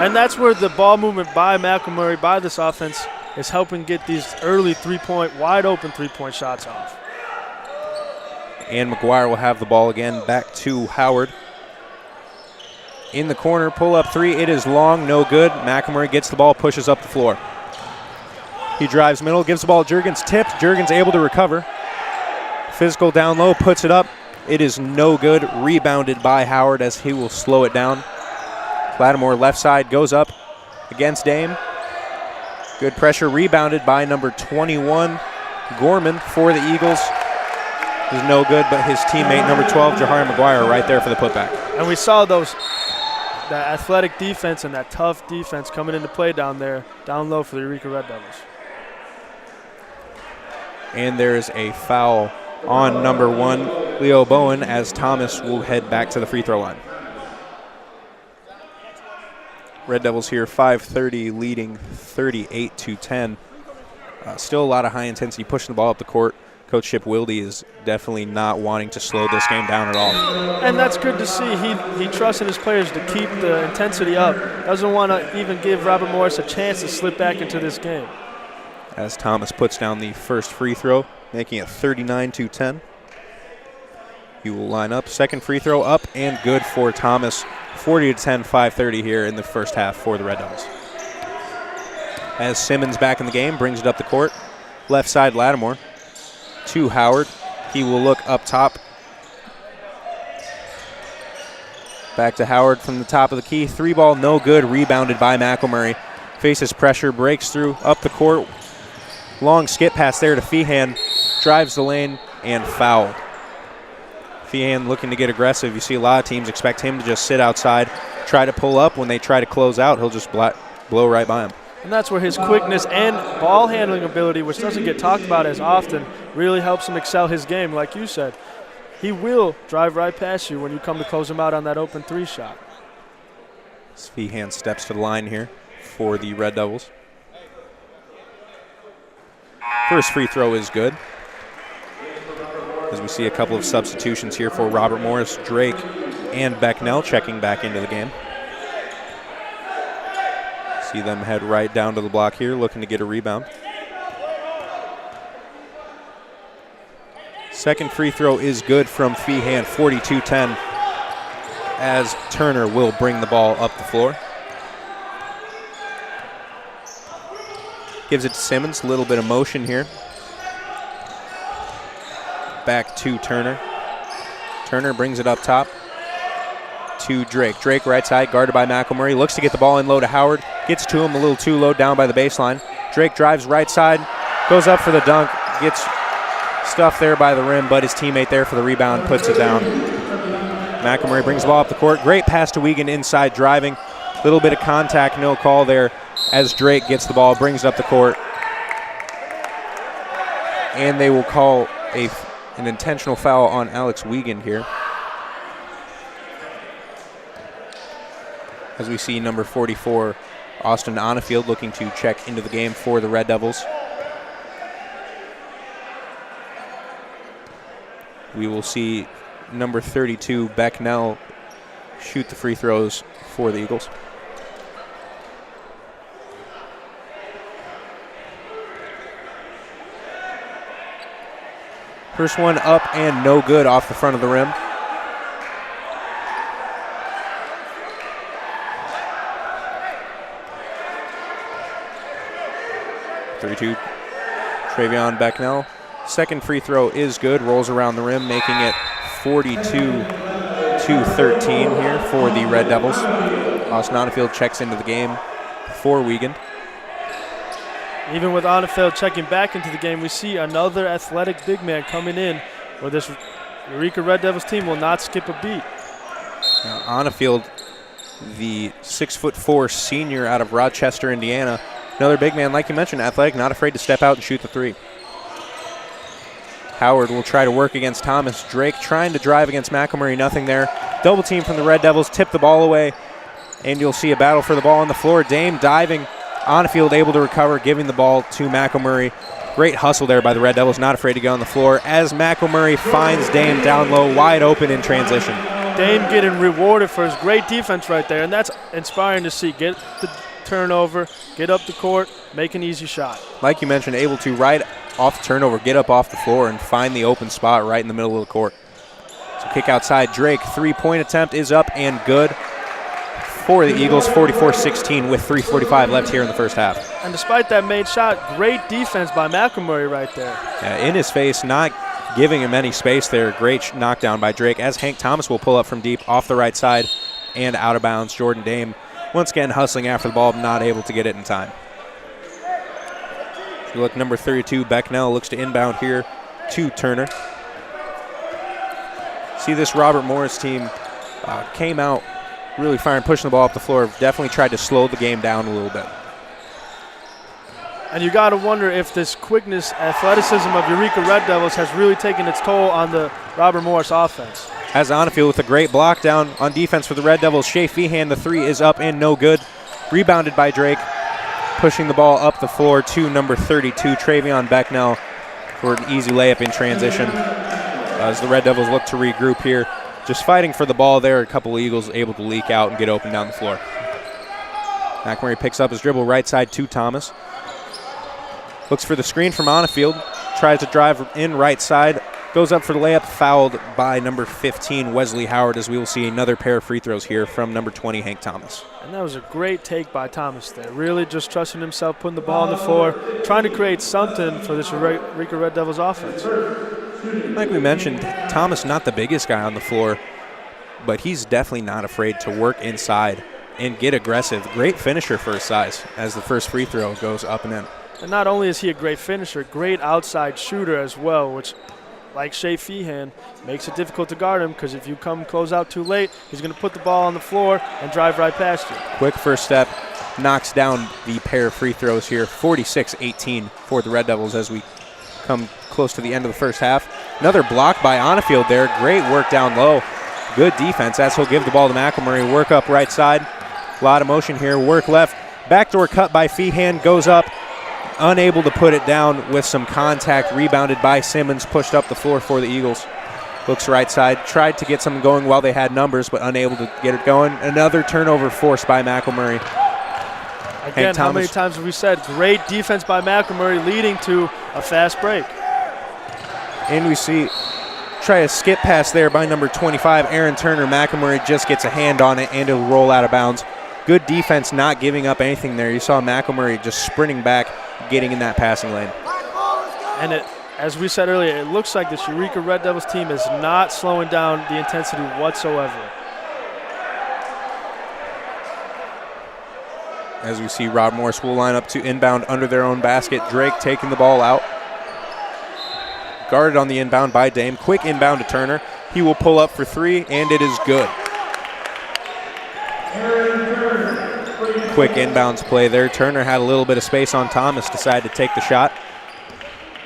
[SPEAKER 2] And that's where the ball movement by McElmurray, by this offense, is helping get these early wide open three-point shots off.
[SPEAKER 1] And McGuire will have the ball again, back to Howard. In the corner, pull up three, it is long, no good. McElmurray gets the ball, pushes up the floor. He drives middle, gives the ball to Juergens, tipped. Juergens able to recover. Physical down low, puts it up. It is no good. Rebounded by Howard as he will slow it down. Lattimore left side goes up against Dame. Good pressure, rebounded by number 21, Gorman for the Eagles. Is no good, but his teammate number 12, Jahari McGuire, right there for the putback.
[SPEAKER 2] And we saw that athletic defense and that tough defense coming into play down there, down low for the Eureka Red Devils.
[SPEAKER 1] And there's a foul on number 1, Leo Bowen, as Thomas will head back to the free throw line. Red Devils here, 5:30 leading 38-10. Still a lot of high intensity pushing the ball up the court. Coach Chip Wilde is definitely not wanting to slow this game down at all.
[SPEAKER 2] And that's good to see. He trusts in his players to keep the intensity up. Doesn't want to even give Robert Morris a chance to slip back into this game.
[SPEAKER 1] As Thomas puts down the first free throw, making it 39-10. He will line up. Second free throw up and good for Thomas 40-10, 5:30 here in the first half for the Red Devils. As Simmons back in the game, brings it up the court. Left side, Lattimore to Howard. He will look up top. Back to Howard from the top of the key. 3-ball, no good. Rebounded by McElmurray. Faces pressure, breaks through, up the court. Long skip pass there to Feehan. Drives the lane and foul. Feehan looking to get aggressive. You see a lot of teams expect him to just sit outside, try to pull up. When they try to close out, he'll just blow right by him.
[SPEAKER 2] And that's where his quickness and ball handling ability, which doesn't get talked about as often, really helps him excel his game. Like you said, he will drive right past you when you come to close him out on that open 3 shot.
[SPEAKER 1] Feehan steps to the line here for the Red Devils. First free throw is good. As we see a couple of substitutions here for Robert Morris, Drake, and Becknell checking back into the game. See them head right down to the block here, looking to get a rebound. Second free throw is good from Feehan, 42-10, as Turner will bring the ball up the floor. Gives it to Simmons, a little bit of motion here. Back to Turner. Turner brings it up top to Drake. Drake right side, guarded by McElmurray. Looks to get the ball in low to Howard. Gets to him a little too low down by the baseline. Drake drives right side, goes up for the dunk, gets stuffed there by the rim, but his teammate there for the rebound puts it down. McElmurray brings the ball up the court. Great pass to Wiegand inside driving. Little bit of contact, no call there as Drake gets the ball, brings it up the court. And they will call an intentional foul on Alex Wiegand here. As we see number 44, Austin Onifield, looking to check into the game for the Red Devils. We will see number 32, Becknell, shoot the free throws for the Eagles. First one up and no good off the front of the rim. Travion Becknell. Second free throw is good, rolls around the rim, making it 42-13 here for the Red Devils. Austin Onifield checks into the game for Wiegand.
[SPEAKER 2] Even with Onifield checking back into the game, we see another athletic big man coming in where this Eureka Red Devils team will not skip a beat.
[SPEAKER 1] Now, Onifield, the 6'4" senior out of Rochester, Indiana. Another big man, like you mentioned, athletic, not afraid to step out and shoot the 3. Howard will try to work against Thomas. Drake trying to drive against McElmurray, nothing there. Double team from the Red Devils, tip the ball away, and you'll see a battle for the ball on the floor. Dame diving, Onifield able to recover, giving the ball to McElmurray. Great hustle there by the Red Devils, not afraid to go on the floor, as McElmurray finds Dame down low, wide open in transition.
[SPEAKER 2] Dame getting rewarded for his great defense right there, and that's inspiring to see. Get the turnover, get up the court, make an easy shot.
[SPEAKER 1] Like you mentioned, able to right off the turnover, get up off the floor, and find the open spot right in the middle of the court. So kick outside, Drake, 3-point attempt is up and good for the Eagles, 44-16 with 3:45 left here in the first half.
[SPEAKER 2] And despite that made shot, great defense by McElmurray right there.
[SPEAKER 1] In his face, not giving him any space there. Great knockdown by Drake, as Hank Thomas will pull up from deep off the right side and out of bounds. Jordan Dame once again hustling after the ball, not able to get it in time. If you look, number 32, Becknell, looks to inbound here to Turner. See, this Robert Morris team came out really firing, pushing the ball up the floor. Definitely tried to slow the game down a little bit.
[SPEAKER 2] And you got to wonder if this quickness, athleticism of Eureka Red Devils has really taken its toll on the Robert Morris offense.
[SPEAKER 1] Has Onifield with a great block down on defense for the Red Devils. Shea Feehan, the 3 is up and no good. Rebounded by Drake. Pushing the ball up the floor to number 32, Travion Becknell, for an easy layup in transition. As the Red Devils look to regroup here. Just fighting for the ball there. A couple of Eagles able to leak out and get open down the floor. McElmurray picks up his dribble right side to Thomas. Looks for the screen from Onifield. Tries to drive in right side. Goes up for the layup, fouled by number 15, Wesley Howard, as we will see another pair of free throws here from number 20, Hank Thomas.
[SPEAKER 2] And that was a great take by Thomas there. Really just trusting himself, putting the ball on the floor, trying to create something for this Eureka Red Devils offense.
[SPEAKER 1] Like we mentioned, Thomas not the biggest guy on the floor, but he's definitely not afraid to work inside and get aggressive. Great finisher for his size as the first free throw goes up and in.
[SPEAKER 2] And not only is he a great finisher, great outside shooter as well, which, like Shea Feehan, makes it difficult to guard him because if you come close out too late, he's going to put the ball on the floor and drive right past you.
[SPEAKER 1] Quick first step, knocks down the pair of free throws here, 46-18 for the Red Devils as we come close to the end of the first half. Another block by Onnefield there. Great work down low. Good defense as he'll give the ball to McElmurray. Work up right side. A lot of motion here. Work left. Backdoor cut by Feehan. Goes up. Unable to put it down with some contact. Rebounded by Simmons. Pushed up the floor for the Eagles. Looks right side. Tried to get something going while they had numbers, but unable to get it going. Another turnover forced by McElmurray.
[SPEAKER 2] Again, how many times have we said great defense by McElmurray leading to a fast break?
[SPEAKER 1] And we see try a skip pass there by number 25, Aaron Turner. McElmurray just gets a hand on it and it'll roll out of bounds. Good defense, not giving up anything there. You saw McElmurray just sprinting back, getting in that passing lane.
[SPEAKER 2] And as we said earlier, it looks like this Eureka Red Devils team is not slowing down the intensity whatsoever.
[SPEAKER 1] As we see Rob Morris will line up to inbound under their own basket. Drake taking the ball out. Guarded on the inbound by Dame. Quick inbound to Turner. He will pull up for three, and it is good. Quick inbounds play there. Turner had a little bit of space on Thomas, decided to take the shot.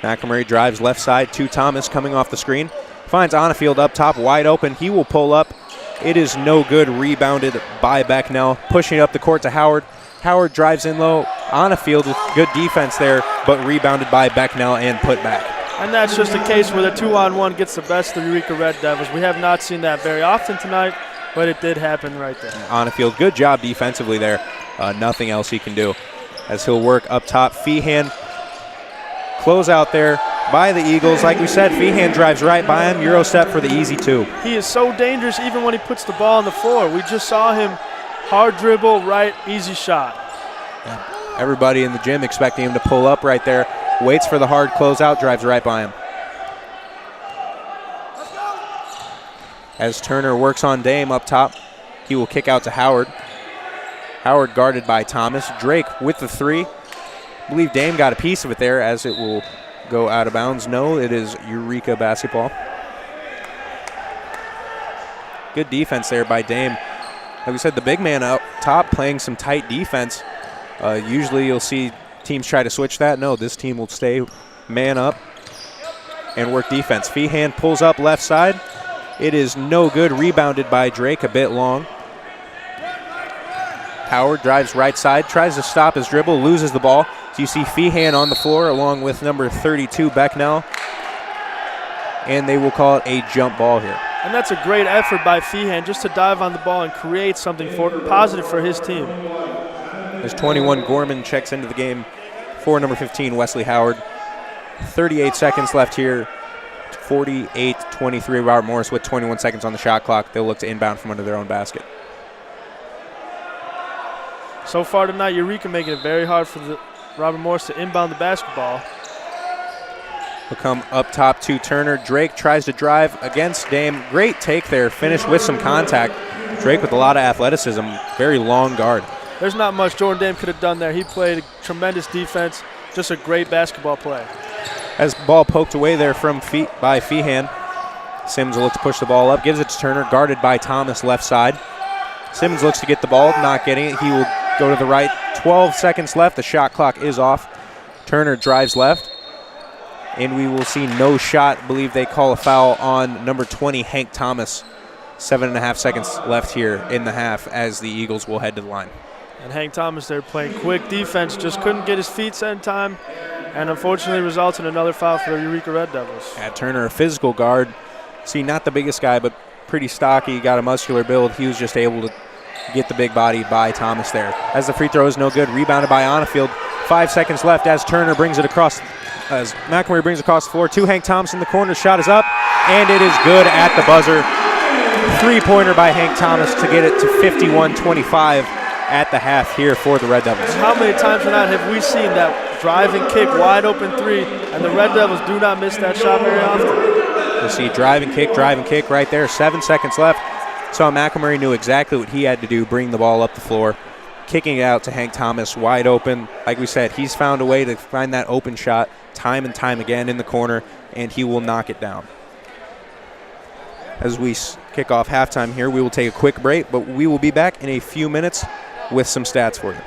[SPEAKER 1] McElmurray drives left side to Thomas coming off the screen. Finds Onnefield up top, wide open. He will pull up. It is no good. Rebounded by Becknell. Pushing up the court to Howard. Howard drives in low. Onnefield with good defense there, but rebounded by Becknell and put back.
[SPEAKER 2] And that's just a case where the 2-on-1 gets the best of the Eureka Red Devils. We have not seen that very often tonight, but it did happen right there.
[SPEAKER 1] Onnefield, good job defensively there. Nothing else he can do as he'll work up top. Feehan close out there by the Eagles. Like we said, Feehan drives right by him. Euro step for the easy two.
[SPEAKER 2] He is so dangerous even when he puts the ball on the floor. We just saw him hard dribble, right, easy shot.
[SPEAKER 1] Yeah. Everybody in the gym expecting him to pull up right there. Waits for the hard closeout, drives right by him. As Turner works on Dame up top, he will kick out to Howard. Howard guarded by Thomas. Drake with the three. I believe Dame got a piece of it there as it will go out of bounds. No, it is Eureka basketball. Good defense there by Dame. Like we said, the big man up top playing some tight defense. Usually you'll see teams try to switch that. No, this team will stay man up and work defense. Feehan pulls up left side. It is no good. Rebounded by Drake, a bit long. Howard drives right side, tries to stop his dribble, loses the ball. So you see Feehan on the floor along with number 32, Becknell. And they will call it a jump ball here.
[SPEAKER 2] And that's a great effort by Feehan just to dive on the ball and create something positive for his team.
[SPEAKER 1] As 21, Gorman checks into the game for number 15, Wesley Howard. 38 seconds left here. 48-23, Robert Morris with 21 seconds on the shot clock. They'll look to inbound from under their own basket.
[SPEAKER 2] So far tonight, Eureka making it very hard for Robert Morris to inbound the basketball.
[SPEAKER 1] He'll come up top to Turner. Drake tries to drive against Dame. Great take there, finished with some contact. Drake with a lot of athleticism, very long guard.
[SPEAKER 2] There's not much Jordan Dame could have done there. He played tremendous defense, just a great basketball play.
[SPEAKER 1] As ball poked away there from by Feehan, Simmons will look to push the ball up, gives it to Turner, guarded by Thomas left side. Simmons looks to get the ball, not getting it. He will go to the right. 12 seconds left. The shot clock is off. Turner drives left. And we will see no shot. I believe they call a foul on number 20, Hank Thomas. 7.5 seconds left here in the half as the Eagles will head to the line.
[SPEAKER 2] And Hank Thomas there playing quick defense, just couldn't get his feet set in time, and unfortunately results in another foul for the Eureka Red Devils.
[SPEAKER 1] Yeah, Turner, a physical guard. See, not the biggest guy, but pretty stocky, got a muscular build. He was just able to get the big body by Thomas there. As the free throw is no good, rebounded by Onnefield. 5 seconds left as Turner brings it across as McElmurray brings across the floor to Hank Thomas in the corner. Shot is up, and it is good at the buzzer. Three-pointer by Hank Thomas to get it to 51-25 at the half here for the Red Devils.
[SPEAKER 2] How many times or not have we seen that drive and kick, wide open three, and the Red Devils do not miss that shot very often?
[SPEAKER 1] You see drive and kick right there. 7 seconds left. So McElmurray knew exactly what he had to do, bring the ball up the floor, kicking it out to Hank Thomas, wide open. Like we said, he's found a way to find that open shot time and time again in the corner, and he will knock it down. As we kick off halftime here, we will take a quick break, but we will be back in a few minutes with some stats for you.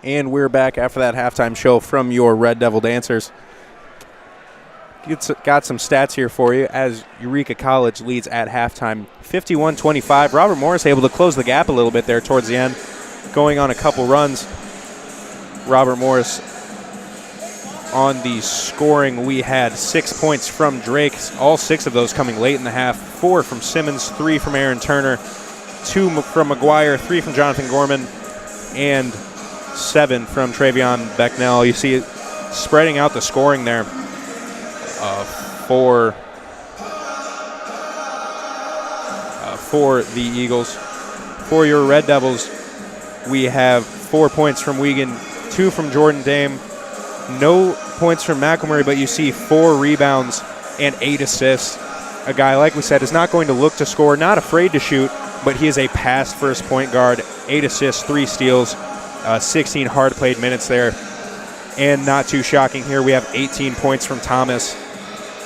[SPEAKER 1] And we're back after that halftime show from your Red Devil Dancers. Got some stats here for you as Eureka College leads at halftime 51-25. Robert Morris able to close the gap a little bit there towards the end, going on a couple runs. Robert Morris on the scoring, we had 6 points from Drake, all 6 of those coming late in the half. 4 from Simmons, 3 from Aaron Turner, 2 from McGuire, 3 from Jonathan Gorman, and 7 from Travion Becknell. You see it spreading out the scoring there for the Eagles. For your Red Devils, we have 4 points from Wiegand, 2 from Jordan Dame, no points from McElmurray, but you see 4 rebounds and 8 assists a guy, like we said, is not going to look to score, not afraid to shoot, but he is a pass-first point guard, 8 assists, 3 steals, 16 hard-played minutes there. And not too shocking here, we have 18 points from Thomas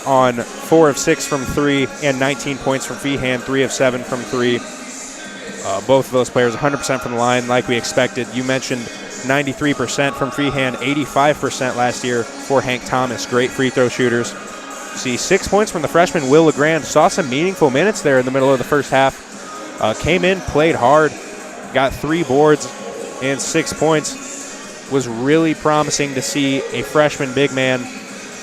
[SPEAKER 1] on 4 of 6 from 3 and 19 points from Feehan, 3 of 7 from 3. Both of those players 100% from the line like we expected. You mentioned 93% from Feehan, 85% last year for Hank Thomas. Great free throw shooters. See 6 points from the freshman Will LeGrand. Saw some meaningful minutes there in the middle of the first half. Came in, played hard, got 3 boards and 6 points. Was really promising to see a freshman big man.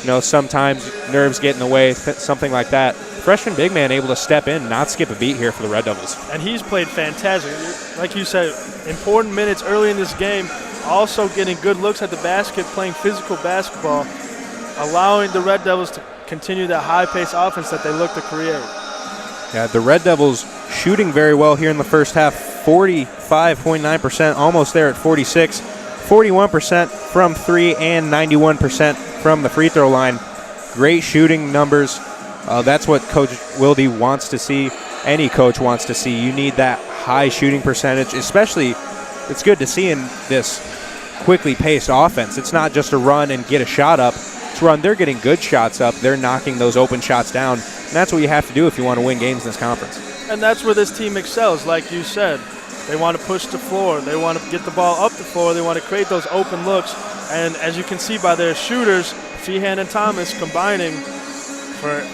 [SPEAKER 1] You know, sometimes nerves get in the way, something like that. Freshman big man able to step in, not skip a beat here for the Red Devils.
[SPEAKER 2] And he's played fantastic. Like you said, important minutes early in this game, also getting good looks at the basket, playing physical basketball, allowing the Red Devils to continue that high-paced offense that they look to create.
[SPEAKER 1] Yeah, the Red Devils shooting very well here in the first half, 45.9%, almost there at 46. 41% from 3 and 91% from the free throw line. Great shooting numbers. That's what Coach Wilde wants to see. Any coach wants to see. You need that high shooting percentage, especially it's good to see in this quickly paced offense. It's not just a run and get a shot up. It's run. They're getting good shots up. They're knocking those open shots down. And that's what you have to do if you want to win games in this conference.
[SPEAKER 2] And that's where this team excels, like you said. They want to push the floor. They want to get the ball up the floor. They want to create those open looks. And as you can see by their shooters, Feehan and Thomas combining for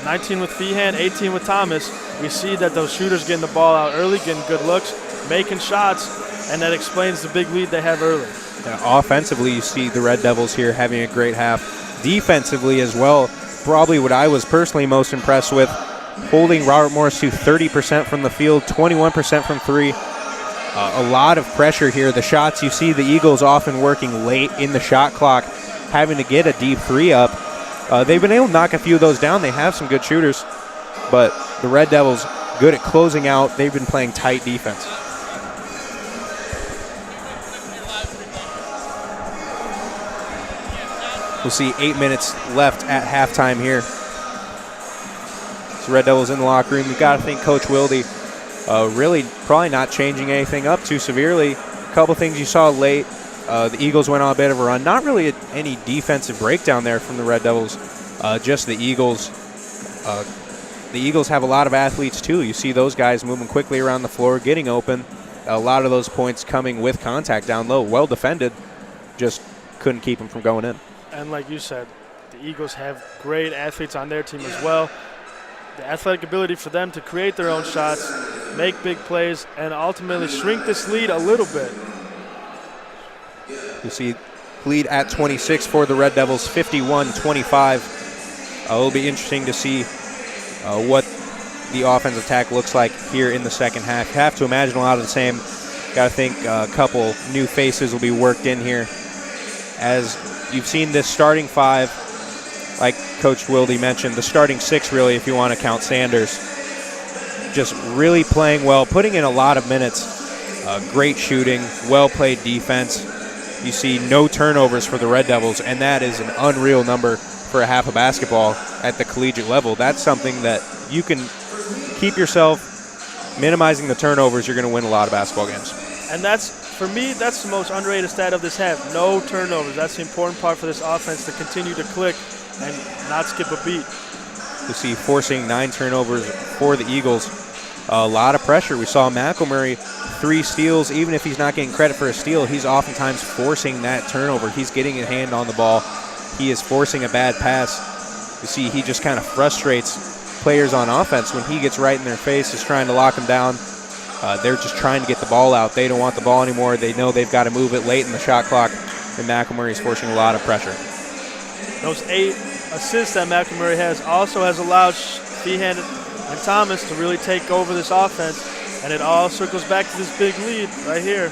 [SPEAKER 2] 19 with Feehan, 18 with Thomas. We see that those shooters getting the ball out early, getting good looks, making shots, and that explains the big lead they have early.
[SPEAKER 1] Yeah, offensively, you see the Red Devils here having a great half. Defensively as well, probably what I was personally most impressed with, holding Robert Morris to 30% from the field, 21% from 3. A lot of pressure here. The shots, you see the Eagles often working late in the shot clock, having to get a deep 3 up. They've been able to knock a few of those down. They have some good shooters, but the Red Devils good at closing out. They've been playing tight defense. We'll see 8 minutes left at halftime here. So Red Devils in the locker room. You've got to think Coach Wilde really probably not changing anything up too severely. A couple things you saw late. The Eagles went on a bit of a run. Not really any defensive breakdown there from the Red Devils. Just the Eagles. The Eagles have a lot of athletes too. You see those guys moving quickly around the floor, getting open. A lot of those points coming with contact down low. Well defended. Just couldn't keep them from going in.
[SPEAKER 2] And like you said, the Eagles have great athletes on their team as well. The athletic ability for them to create their own shots, make big plays, and ultimately shrink this lead a little bit.
[SPEAKER 1] You see lead at 26 for the Red Devils, 51-25. It'll be interesting to see what the offensive attack looks like here in the second half. You have to imagine a lot of the same. Got to think a couple new faces will be worked in here. As you've seen this starting 5, like Coach Wilde mentioned, the starting 6 really, if you want to count Sanders, just really playing well, putting in a lot of minutes. Great shooting, well-played defense. You see no turnovers for the Red Devils, and that is an unreal number for a half of basketball at the collegiate level. That's something that you can keep yourself minimizing the turnovers. You're going to win a lot of basketball games.
[SPEAKER 2] And that's, for me, that's the most underrated stat of this half. No turnovers. That's the important part for this offense to continue to click and not skip a beat.
[SPEAKER 1] You see forcing 9 turnovers for the Eagles. A lot of pressure. We saw McElmurray 3 steals. Even if he's not getting credit for a steal, he's oftentimes forcing that turnover. He's getting a hand on the ball. He is forcing a bad pass. You see he just kind of frustrates players on offense when he gets right in their face, is trying to lock them down. They're just trying to get the ball out. They don't want the ball anymore. They know they've got to move it late in the shot clock, and McElmurray is forcing a lot of pressure.
[SPEAKER 2] Those 8 assists that McElmurray has also has allowed Feehan and Thomas to really take over this offense, and it all circles back to this big lead right here.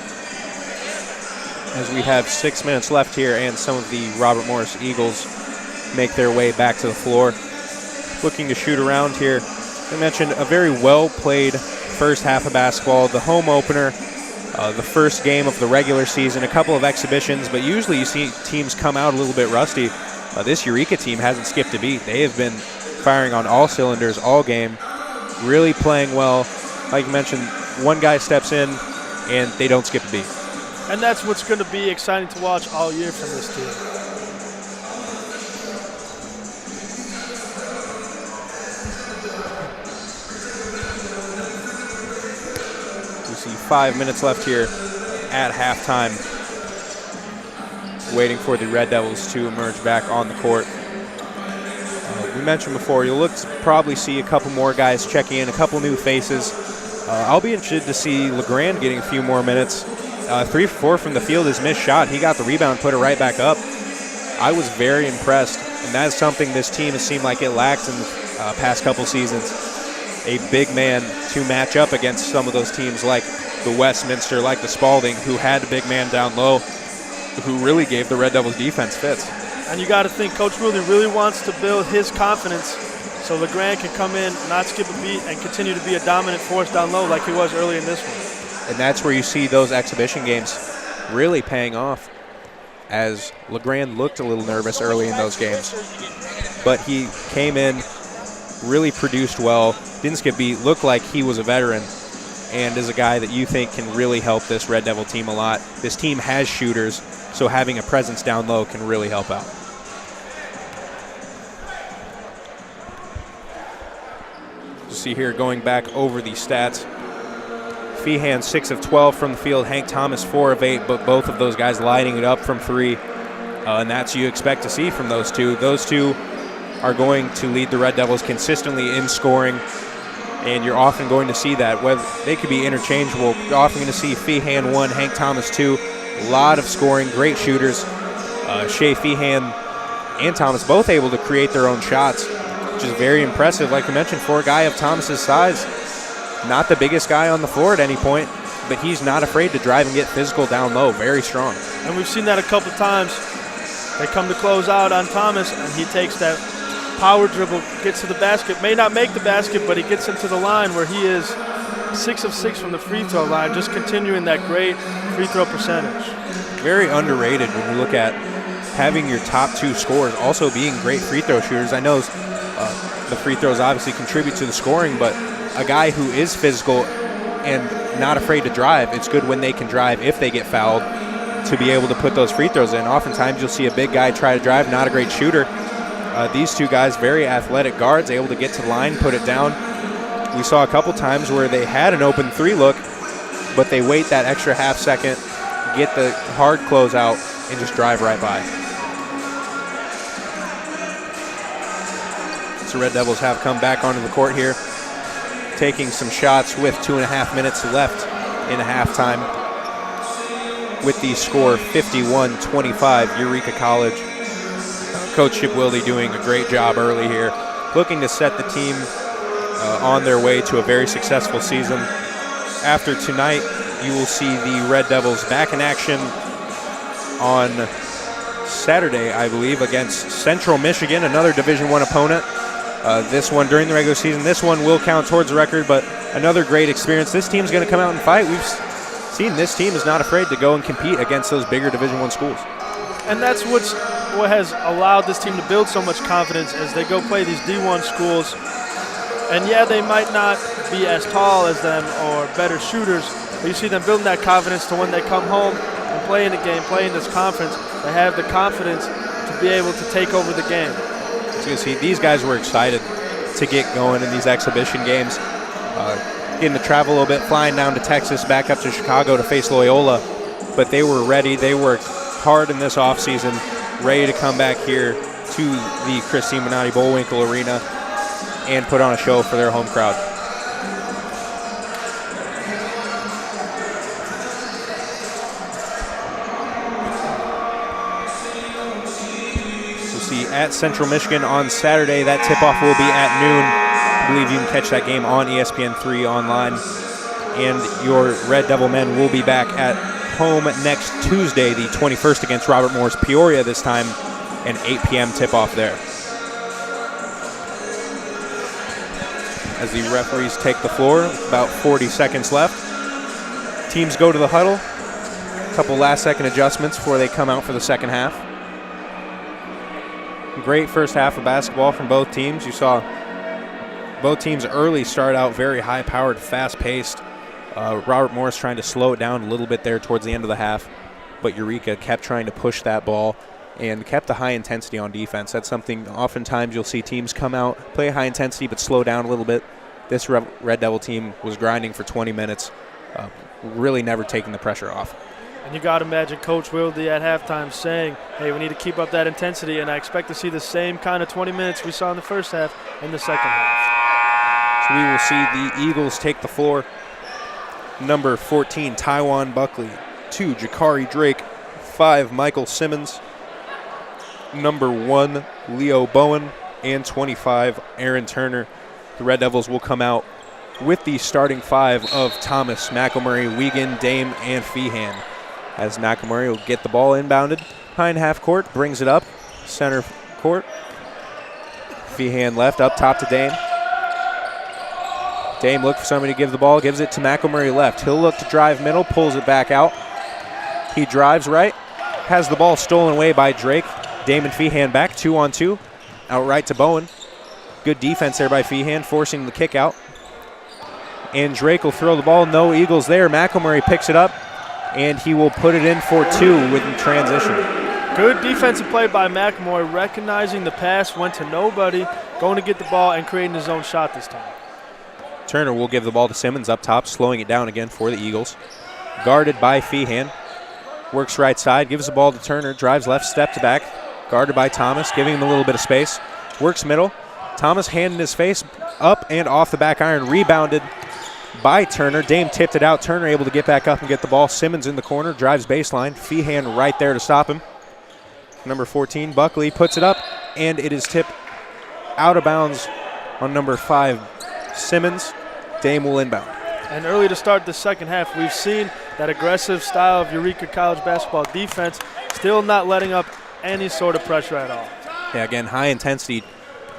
[SPEAKER 1] As we have 6 minutes left here, and some of the Robert Morris Eagles make their way back to the floor, looking to shoot around here. I mentioned a very well-played first half of basketball, the home opener, the first game of the regular season, a couple of exhibitions, but usually you see teams come out a little bit rusty. This Eureka team hasn't skipped a beat. They have been firing on all cylinders all game, really playing well. Like you mentioned, one guy steps in and they don't skip a beat.
[SPEAKER 2] And that's what's going to be exciting to watch all year from this team.
[SPEAKER 1] We see 5 minutes left here at halftime, waiting for the Red Devils to emerge back on the court. We mentioned before, you'll look to probably see a couple more guys checking in, a couple new faces. I'll be interested to see LeGrand getting a few more minutes. 3 for 4 from the field, his missed shot. He got the rebound, put it right back up. I was very impressed, and that is something this team has seemed like it lacks in the past couple seasons. A big man to match up against some of those teams like the Westminster, like the Spalding, who had a big man down low, who really gave the Red Devils defense fits.
[SPEAKER 2] And you got to think Coach Willie really wants to build his confidence so LeGrand can come in, not skip a beat, and continue to be a dominant force down low like he was early in this one.
[SPEAKER 1] And that's where you see those exhibition games really paying off, as LeGrand looked a little nervous early in those games. But he came in, really produced well, didn't skip a beat, looked like he was a veteran, and is a guy that you think can really help this Red Devil team a lot. This team has shooters, so having a presence down low can really help out. You see here, going back over the stats, Feehan 6 of 12 from the field, Hank Thomas 4 of 8, but both of those guys lighting it up from 3, and that's you expect to see from those two. Those two are going to lead the Red Devils consistently in scoring, and you're often going to see that. Whether they could be interchangeable, you're often going to see Feehan 1, Hank Thomas 2. A lot of scoring, great shooters. Shea Feehan and Thomas both able to create their own shots, which is very impressive. Like I mentioned, for a guy of Thomas's size, not the biggest guy on the floor at any point, but he's not afraid to drive and get physical down low. Very strong.
[SPEAKER 2] And we've seen that a couple times. They come to close out on Thomas, and he takes that power dribble, gets to the basket, may not make the basket, but he gets into the line where he is 6 of 6 from the free throw line, just continuing that great free throw percentage.
[SPEAKER 1] Very underrated when you look at having your top 2 scorers also being great free throw shooters. I know the free throws obviously contribute to the scoring, but a guy who is physical and not afraid to drive, it's good when they can drive if they get fouled to be able to put those free throws in. Oftentimes you'll see a big guy try to drive, not a great shooter. These two guys, very athletic guards, able to get to the line, put it down. We saw a couple times where they had an open 3 look, but they wait that extra half second, get the hard closeout, and just drive right by. So Red Devils have come back onto the court here, taking some shots with 2.5 minutes left in halftime. With the score 51-25, Eureka College. Coach Chip Wilde doing a great job early here, looking to set the team on their way to a very successful season. After tonight, you will see the Red Devils back in action on Saturday, I believe, against Central Michigan, another Division I opponent. This one during the regular season. This one will count towards the record, but another great experience. This team's going to come out and fight. We've seen this team is not afraid to go and compete against those bigger Division I schools.
[SPEAKER 2] And that's what has allowed this team to build so much confidence as they go play these D1 schools. And yeah, they might not be as tall as them or better shooters, but you see them building that confidence to when they come home and play in the game, play in this conference, they have the confidence to be able to take over the game.
[SPEAKER 1] So you see, these guys were excited to get going in these exhibition games. Getting to travel a little bit, flying down to Texas, back up to Chicago to face Loyola. But they were ready. They worked hard in this offseason, ready to come back here to the Christine Minotti Bullwinkle Arena and put on a show for their home crowd. We'll see at Central Michigan on Saturday. That tip-off will be at noon. I believe you can catch that game on ESPN3 online. And your Red Devil men will be back at home next Tuesday, the 21st, against Robert Morris Peoria this time, an 8 p.m. tip-off there. As the referees take the floor, about 40 seconds left. Teams go to the huddle. A couple last-second adjustments before they come out for the second half. Great first half of basketball from both teams. You saw both teams early start out very high-powered, fast-paced. Robert Morris trying to slow it down a little bit there towards the end of the half, but Eureka kept trying to push that ball and kept the high intensity on defense. That's something oftentimes you'll see teams come out, play high intensity, but slow down a little bit. This Red Devil team was grinding for 20 minutes, really never taking the pressure off.
[SPEAKER 2] And you got to imagine Coach Wilde at halftime saying, hey, we need to keep up that intensity, and I expect to see the same kind of 20 minutes we saw in the first half in the second half.
[SPEAKER 1] So we will see the Eagles take the floor. Number 14, Tywan Buckley. 2, Jakari Drake. 5, Michael Simmons. Number 1, Leo Bowen. And 25, Aaron Turner. The Red Devils will come out with the starting 5 of Thomas, McElmurray, Wiegand, Dame, and Feehan. As McElmurray will get the ball inbounded behind half court, brings it up, center court. Feehan left, up top to Dame. Dame looked for somebody to give the ball, gives it to McElmurray left. He'll look to drive middle, pulls it back out. He drives right, has the ball stolen away by Drake. Dame and Feehan back, 2-on-2. Out right to Bowen. Good defense there by Feehan, forcing the kick out. And Drake will throw the ball, no Eagles there. McElmurray picks it up, and he will put it in for 2 with transition.
[SPEAKER 2] Good defensive play by McElmurray, recognizing the pass, went to nobody, going to get the ball and creating his own shot this time.
[SPEAKER 1] Turner will give the ball to Simmons up top, slowing it down again for the Eagles. Guarded by Feehan. Works right side, gives the ball to Turner, drives left, steps back. Guarded by Thomas, giving him a little bit of space. Works middle. Thomas hand in his face, up and off the back iron, rebounded by Turner. Dame tipped it out. Turner able to get back up and get the ball. Simmons in the corner, drives baseline. Feehan right there to stop him. Number 14, Buckley, puts it up, and it is tipped out of bounds on number 5, Simmons. Dame will inbound.
[SPEAKER 2] And early to start the second half, we've seen that aggressive style of Eureka College basketball defense, still not letting up any sort of pressure at all.
[SPEAKER 1] Yeah, again, high intensity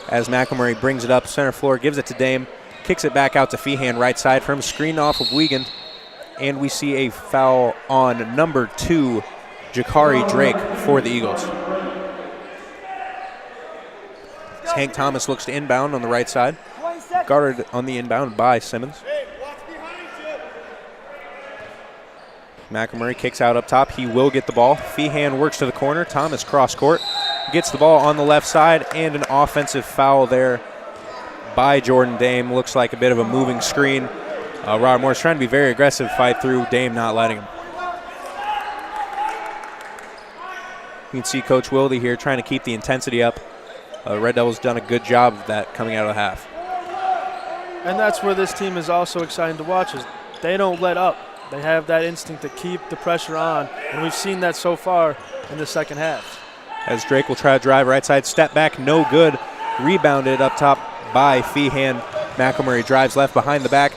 [SPEAKER 1] as McElmurray brings it up center floor, gives it to Dame, kicks it back out to Feehan right side from screen off of Wiegand. And we see a foul on number 2, Jakari Drake for the Eagles. As Hank Thomas looks to inbound on the right side. Guarded on the inbound by Simmons. McElmurray kicks out up top. He will get the ball. Feehan works to the corner. Thomas cross court. Gets the ball on the left side, and an offensive foul there by Jordan Dame. Looks like a bit of a moving screen. Robert Morris trying to be very aggressive, fight through. Dame not letting him. You can see Coach Wilde here trying to keep the intensity up. Red Devils done a good job of that coming out of the half.
[SPEAKER 2] And that's where this team is also exciting to watch, is they don't let up. They have that instinct to keep the pressure on, and we've seen that so far in the second half.
[SPEAKER 1] As Drake will try to drive right side, step back, no good. Rebounded up top by Feehan. McElmurray drives left behind the back.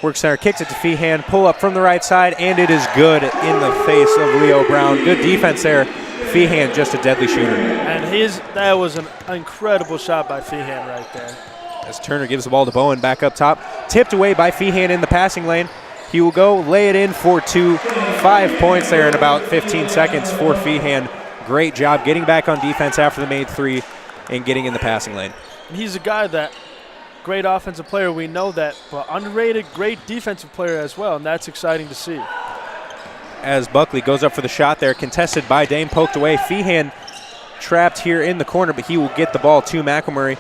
[SPEAKER 1] Works center, kicks it to Feehan, pull up from the right side, and it is good in the face of Leo Brown. Good defense there. Feehan just a deadly shooter.
[SPEAKER 2] And that was an incredible shot by Feehan right there.
[SPEAKER 1] As Turner gives the ball to Bowen back up top. Tipped away by Feehan in the passing lane. He will go lay it in for 2. 5 points there in about 15 seconds for Feehan. Great job getting back on defense after the made 3 and getting in the passing lane.
[SPEAKER 2] And he's a guy that, great offensive player, we know that, but underrated, great defensive player as well, and that's exciting to see.
[SPEAKER 1] As Buckley goes up for the shot there, contested by Dame, poked away. Feehan trapped here in the corner, but he will get the ball to McElmurray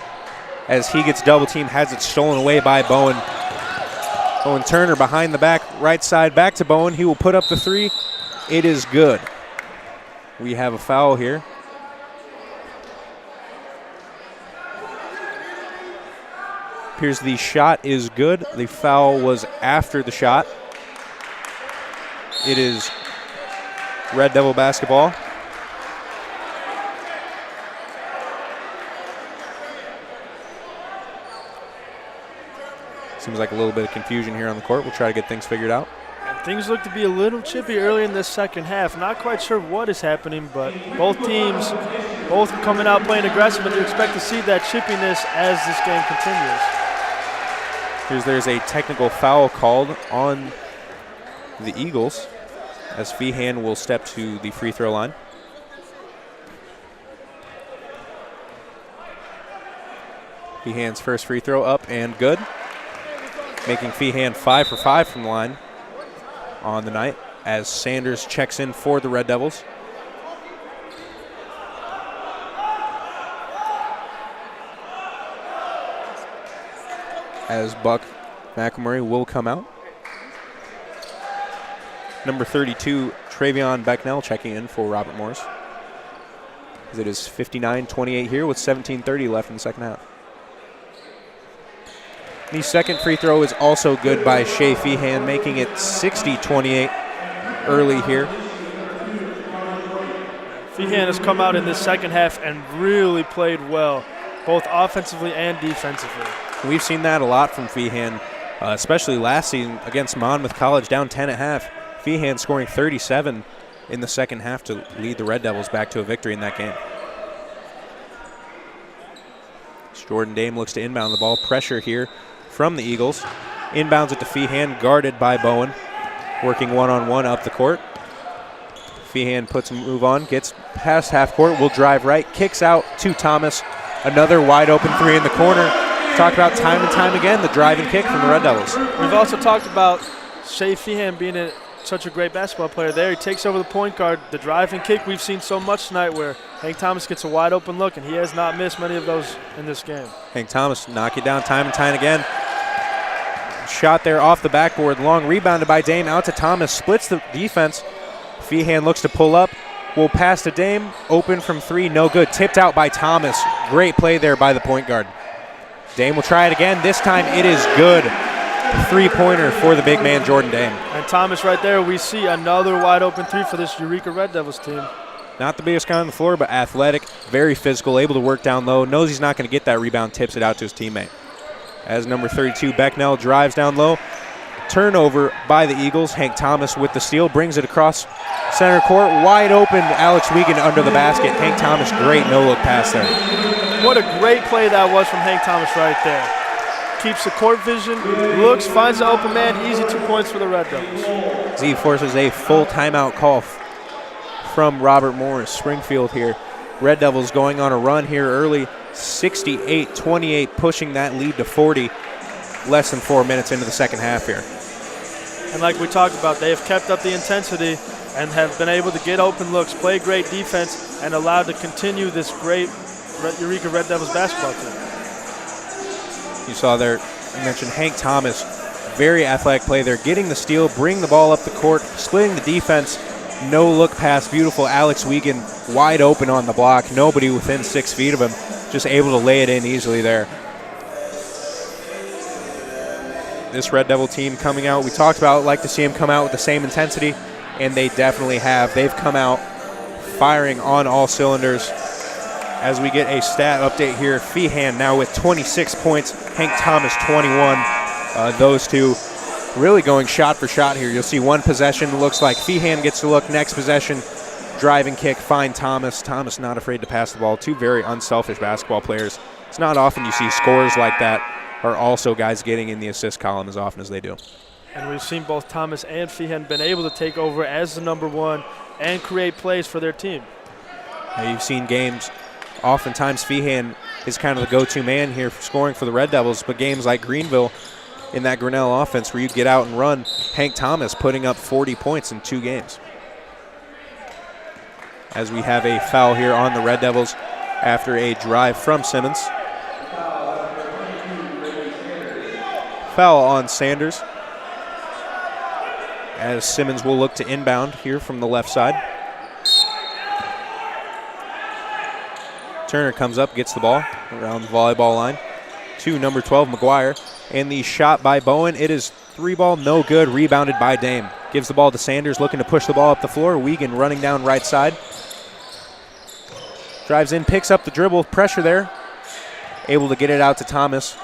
[SPEAKER 1] as he gets double teamed, has it stolen away by Bowen. Owen Turner behind the back, right side, back to Bowen. He will put up the 3. It is good. We have a foul here. Appears the shot is good. The foul was after the shot. It is Red Devil basketball. Seems like a little bit of confusion here on the court. We'll try to get things figured out.
[SPEAKER 2] And things look to be a little chippy early in this second half. Not quite sure what is happening, but both teams, both coming out playing aggressive, but you expect to see that chippiness as this game continues.
[SPEAKER 1] There's a technical foul called on the Eagles as Feehan will step to the free throw line. Feehan's first free throw up and good, making Feehan 5 for 5 from the line on the night as Sanders checks in for the Red Devils. As Buck McElmurray will come out. Number 32, Travion Becknell checking in for Robert Morris. It is 59-28 here with 17:30 left in the second half. The second free throw is also good by Shea Feehan, making it 60-28 early here.
[SPEAKER 2] Feehan has come out in the second half and really played well, both offensively and defensively.
[SPEAKER 1] We've seen that a lot from Feehan, especially last season against Monmouth College, down 10 at half. Feehan scoring 37 in the second half to lead the Red Devils back to a victory in that game. Jordan Dame looks to inbound the ball. Pressure here from the Eagles. Inbounds it to Feehan, guarded by Bowen. Working one-on-one up the court. Feehan puts a move on, gets past half court, will drive right, kicks out to Thomas. Another wide open three in the corner. Talk about time and time again, the driving kick from the Red Devils.
[SPEAKER 2] We've also talked about Shea Feehan being such a great basketball player there. He takes over the point guard, the driving kick. We've seen so much tonight where Hank Thomas gets a wide open look, and he has not missed many of those in this game.
[SPEAKER 1] Hank Thomas knock it down time and time again. Shot there off the backboard, long rebounded by Dame, out to Thomas, splits the defense. Feehan looks to pull up, will pass to Dame, open from three, no good. Tipped out by Thomas. Great play there by the point guard. Dame will try it again. This time it is good. Three-pointer for the big man, Jordan Dame.
[SPEAKER 2] And Thomas right there, we see another wide open three for this Eureka Red Devils team.
[SPEAKER 1] Not the biggest guy on the floor, but athletic, very physical, able to work down low, knows he's not going to get that rebound, tips it out to his teammate. As number 32, Becknell, drives down low. Turnover by the Eagles. Hank Thomas with the steal, brings it across center court. Wide open, Alex Wiegand under the basket. Hank Thomas, great no-look pass there.
[SPEAKER 2] What a great play that was from Hank Thomas right there. Keeps the court vision, looks, finds the open man, easy 2 points for the Red Devils.
[SPEAKER 1] Z forces a full timeout call from Robert Morris-Springfield here. Red Devils going on a run here early, 68-28, pushing that lead to 40, less than 4 minutes into the second half here.
[SPEAKER 2] And like we talked about, they have kept up the intensity and have been able to get open looks, play great defense, and allowed to continue this great Eureka Red Devils basketball team.
[SPEAKER 1] You saw there, you mentioned Hank Thomas, very athletic play there, getting the steal, bring the ball up the court, splitting the defense, no look pass, beautiful. Alex Wiegand wide open on the block, nobody within 6 feet of him, just able to lay it in easily there. This Red Devil team coming out, we talked about, like to see them come out with the same intensity, and they definitely have. They've come out firing on all cylinders. As we get a stat update here, Feehan now with 26 points, Hank Thomas 21. Those two really going shot for shot here. You'll see one possession, looks like Feehan gets to look, next possession, driving kick, find Thomas. Thomas not afraid to pass the ball. Two very unselfish basketball players. It's not often you see scores like that are also guys getting in the assist column as often as they do.
[SPEAKER 2] And we've seen both Thomas and Feehan been able to take over as the number one and create plays for their team.
[SPEAKER 1] Now you've seen games, oftentimes Feehan is kind of the go-to man here for scoring for the Red Devils, but games like Greenville in that Grinnell offense where you get out and run, Hank Thomas putting up 40 points in 2 games. As we have a foul here on the Red Devils after a drive from Simmons. Foul on Sanders, as Simmons will look to inbound here from the left side. Turner comes up, gets the ball around the volleyball line to number 12, McGuire. And the shot by Bowen, it is 3-ball, no good, rebounded by Dame. Gives the ball to Sanders, looking to push the ball up the floor. Wiegand running down right side. Drives in, picks up the dribble, pressure there. Able to get it out to Thomas.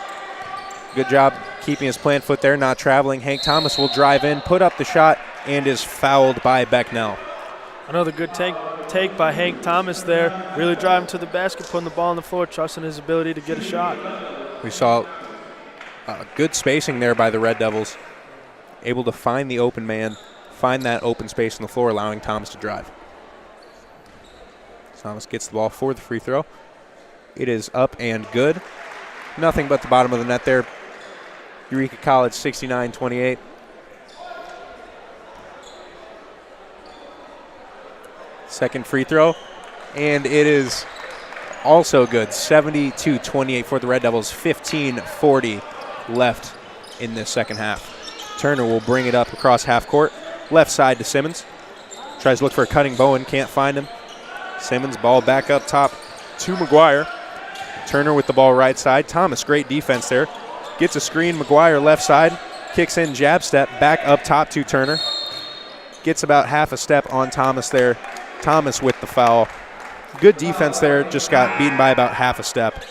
[SPEAKER 1] Good job keeping his plant foot there, not traveling. Hank Thomas will drive in, put up the shot, and is fouled by Becknell.
[SPEAKER 2] Another good take by Hank Thomas there. Really driving to the basket, putting the ball on the floor, trusting his ability to get a shot.
[SPEAKER 1] We saw good spacing there by the Red Devils. Able to find the open man, find that open space on the floor, allowing Thomas to drive. Thomas gets the ball for the free throw. It is up and good. Nothing but the bottom of the net there. Eureka College 69-28. Second free throw, and it is also good. 72-28 for the Red Devils. 15:40 left in this second half. Turner will bring it up across half court. Left side to Simmons. Tries to look for a cutting Bowen, can't find him. Simmons, ball back up top to McGuire. Turner with the ball right side. Thomas, great defense there. Gets a screen, McGuire left side. Kicks in, jab step, back up top to Turner. Gets about half a step on Thomas there. Thomas with the foul. Good defense there, just got beaten by about half a step.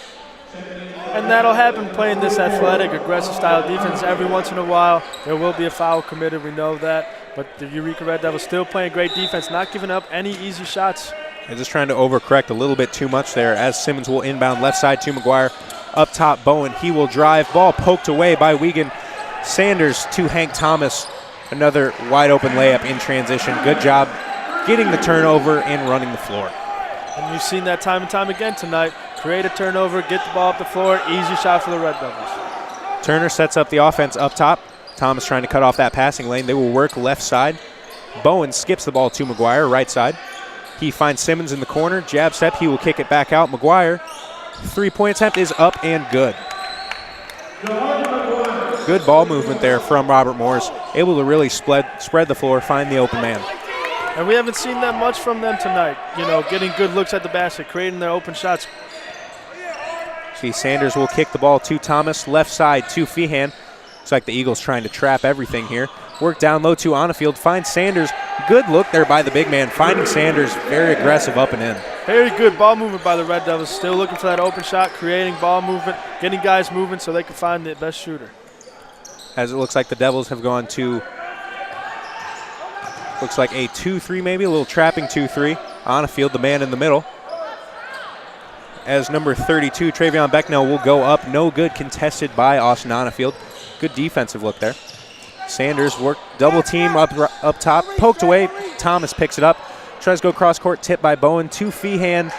[SPEAKER 2] And that'll happen playing this athletic, aggressive style defense. Every once in a while, there will be a foul committed. We know that. But the Eureka Red Devils still playing great defense, not giving up any easy shots.
[SPEAKER 1] And just trying to overcorrect a little bit too much there as Simmons will inbound left side to McGuire. Up top, Bowen. He will drive. Ball poked away by Wiegand. Sanders to Hank Thomas. Another wide open layup in transition. Good job getting the turnover and running the floor.
[SPEAKER 2] And you've seen that time and time again tonight. Create a turnover, get the ball up the floor, easy shot for the Red Devils.
[SPEAKER 1] Turner sets up the offense up top. Thomas trying to cut off that passing lane. They will work left side. Bowen skips the ball to McGuire, right side. He finds Simmons in the corner. Jab step, he will kick it back out. McGuire, three-point attempt is up and good. Good ball movement there from Robert Morris. Able to really spread the floor, find the open man.
[SPEAKER 2] And we haven't seen that much from them tonight. You know, getting good looks at the basket, creating their open shots.
[SPEAKER 1] See, Sanders will kick the ball to Thomas. Left side to Feehan. Looks like the Eagles trying to trap everything here. Work down low to Onifield. Finds Sanders. Good look there by the big man. Finding Sanders. Very aggressive up and in.
[SPEAKER 2] Very good ball movement by the Red Devils. Still looking for that open shot, creating ball movement, getting guys moving so they can find the best shooter.
[SPEAKER 1] As it looks like the Devils have gone to, looks like a 2-3 maybe, a little trapping 2-3. Onifield, the man in the middle. As number 32, Travion Becknell will go up. No good, contested by Austin Onifield. Good defensive look there. Sanders worked double team up top, poked away. Thomas picks it up. Tries to go cross court, tipped by Bowen to Feehan.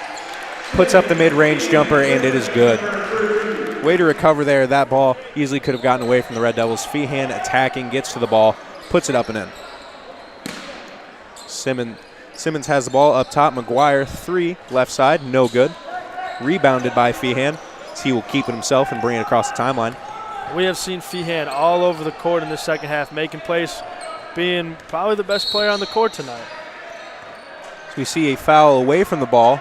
[SPEAKER 1] Puts up the mid-range jumper, and it is good. Way to recover there. That ball easily could have gotten away from the Red Devils. Feehan attacking, gets to the ball, puts it up and in. Simmons has the ball up top. McGuire, three, left side, no good. Rebounded by Feehan. He will keep it himself and bring it across the timeline.
[SPEAKER 2] We have seen Feehan all over the court in the second half, making plays, being probably the best player on the court tonight.
[SPEAKER 1] So we see a foul away from the ball.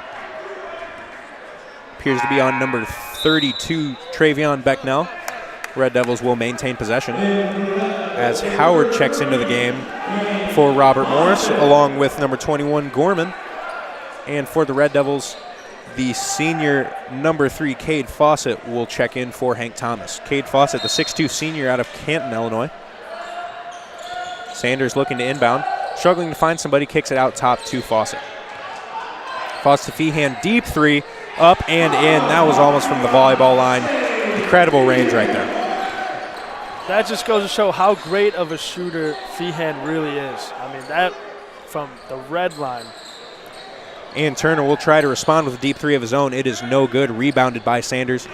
[SPEAKER 1] Appears to be on number 32, Travion Becknell. Red Devils will maintain possession as Howard checks into the game for Robert Morris, along with number 21, Gorman. And for the Red Devils, the senior number 3, Cade Fawcett, will check in for Hank Thomas. Cade Fawcett, the 6'2 senior out of Canton, Illinois. Sanders looking to inbound. Struggling to find somebody, kicks it out top to Fawcett. Fawcett to Feehan, deep three, up and in. That was almost from the volleyball line. Incredible range right there.
[SPEAKER 2] That just goes to show how great of a shooter Feehan really is. I mean, that from the red line.
[SPEAKER 1] And Turner will try to respond with a deep three of his own. It is no good. Rebounded by Sanders.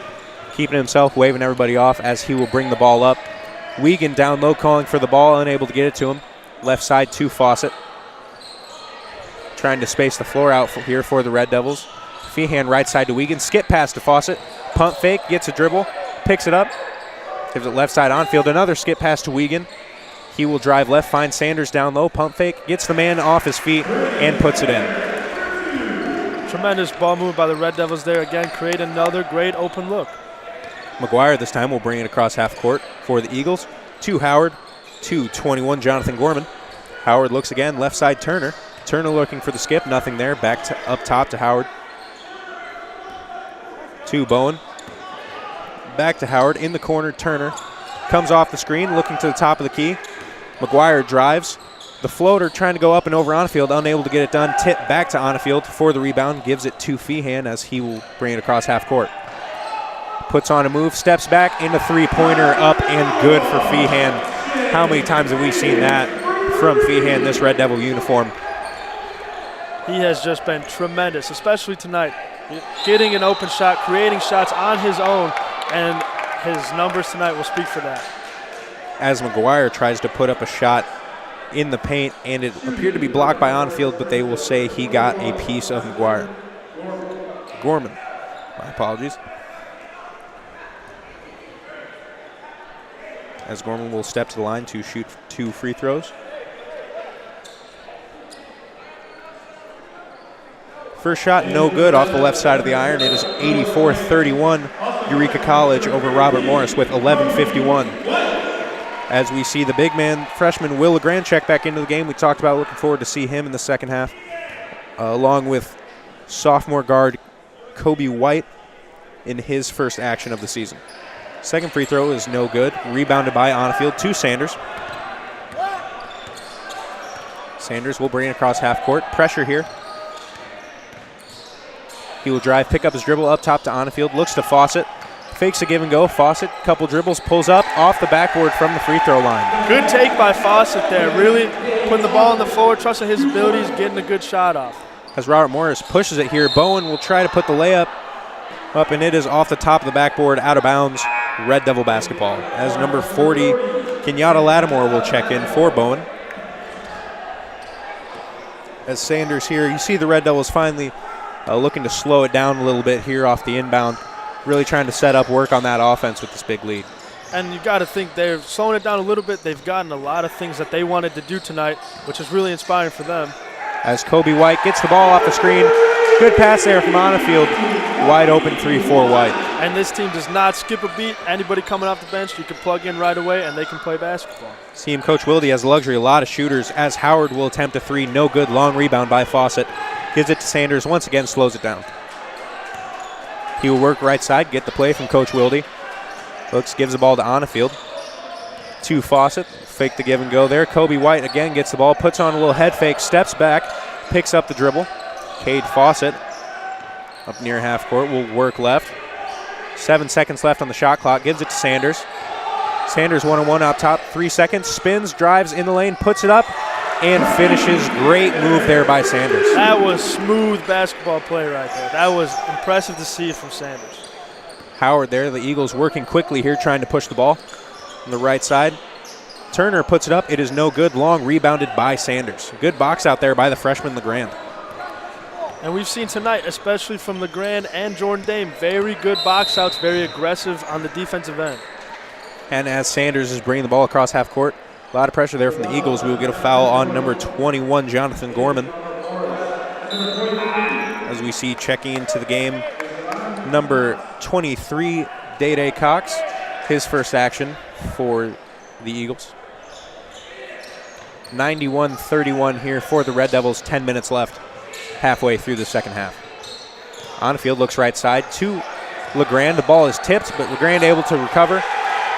[SPEAKER 1] Keeping himself, waving everybody off as he will bring the ball up. Wiegand down low, calling for the ball, unable to get it to him. Left side to Fawcett. Trying to space the floor out here for the Red Devils. Feehan right side to Wiegand. Skip pass to Fawcett. Pump fake, gets a dribble, picks it up. Gives it left side on field. Another skip pass to Wiegand. He will drive left, finds Sanders down low. Pump fake, gets the man off his feet, and puts it in.
[SPEAKER 2] Tremendous ball movement by the Red Devils there. Again, create another great open look.
[SPEAKER 1] McGuire this time will bring it across half court for the Eagles. To Howard, to 21, Jonathan Gorman. Howard looks again, left side Turner. Turner looking for the skip, nothing there. Back to up top to Howard. To Bowen. Back to Howard, in the corner, Turner. Comes off the screen, looking to the top of the key. McGuire drives. The floater trying to go up and over Onifield, unable to get it done. Tip back to Onifield for the rebound, gives it to Feehan as he will bring it across half court. Puts on a move, steps back into three-pointer, up and good for Feehan. How many times have we seen that from Feehan, this Red Devil uniform?
[SPEAKER 2] He has just been tremendous, especially tonight. Getting an open shot, creating shots on his own, and his numbers tonight will speak for that.
[SPEAKER 1] As McGuire tries to put up a shot in the paint, and it appeared to be blocked by on-field, but they will say he got a piece of McGuire. Gorman, my apologies. As Gorman will step to the line to shoot 2 free throws. First shot, no good, off the left side of the iron. It is 84-31, Eureka College over Robert Morris with 11:51. As we see the big man, freshman Will LeGrand, check back into the game. We talked about looking forward to see him in the second half, along with sophomore guard Kobe White in his first action of the season. Second free throw is no good. Rebounded by Onfield to Sanders. Sanders will bring it across half court. Pressure here. He will drive, pick up his dribble up top to Onfield. Looks to Fawcett. Fakes a give and go. Fawcett, couple dribbles, pulls up off the backboard from the free throw line.
[SPEAKER 2] Good take by Fawcett there. Really putting the ball on the floor, trusting his abilities, getting a good shot off.
[SPEAKER 1] As Robert Morris pushes it here, Bowen will try to put the layup up, and it is off the top of the backboard, out of bounds. Red Devil basketball. As number 40, Kenyatta Lattimore will check in for Bowen. As Sanders here, you see the Red Devils finally looking to slow it down a little bit here off the inbound. Really trying to set up work on that offense with this big lead.
[SPEAKER 2] And you got to think they're slowing it down a little bit. They've gotten a lot of things that they wanted to do tonight, which is really inspiring for them.
[SPEAKER 1] As Kobe White gets the ball off the screen. Good pass there from Onfield. Wide open 3-4 White.
[SPEAKER 2] And this team does not skip a beat. Anybody coming off the bench, you can plug in right away, and they can play basketball.
[SPEAKER 1] Team Coach Wilde has the luxury, a lot of shooters, as Howard will attempt a 3. No good. Long rebound by Fawcett. Gives it to Sanders. Once again, slows it down. He will work right side, get the play from Coach Wilde. Looks, gives the ball to Onfield. To Fawcett. Fake the give and go there. Kobe White again gets the ball, puts on a little head fake, steps back, picks up the dribble. Cade Fawcett up near half court will work left. 7 seconds left on the shot clock. Gives it to Sanders. Sanders one-on-one up top. 3 seconds. Spins, drives in the lane, puts it up, and finishes. Great move there by Sanders.
[SPEAKER 2] That was smooth basketball play right there. That was impressive to see from Sanders.
[SPEAKER 1] Howard there. The Eagles working quickly here, trying to push the ball on the right side. Turner puts it up. It is no good. Long rebounded by Sanders. Good box out there by the freshman LeGrand.
[SPEAKER 2] And we've seen tonight, especially from LeGrand and Jordan Dame, very good box outs, very aggressive on the defensive end.
[SPEAKER 1] And as Sanders is bringing the ball across half court, a lot of pressure there from the Eagles. We will get a foul on number 21, Jonathan Gorman. As we see checking into the game, number 23, Day-Day Cox, his first action for the Eagles. 91-31 here for the Red Devils, 10 minutes left. Halfway through the second half. Onfield looks right side to LeGrand. The ball is tipped, but LeGrand able to recover.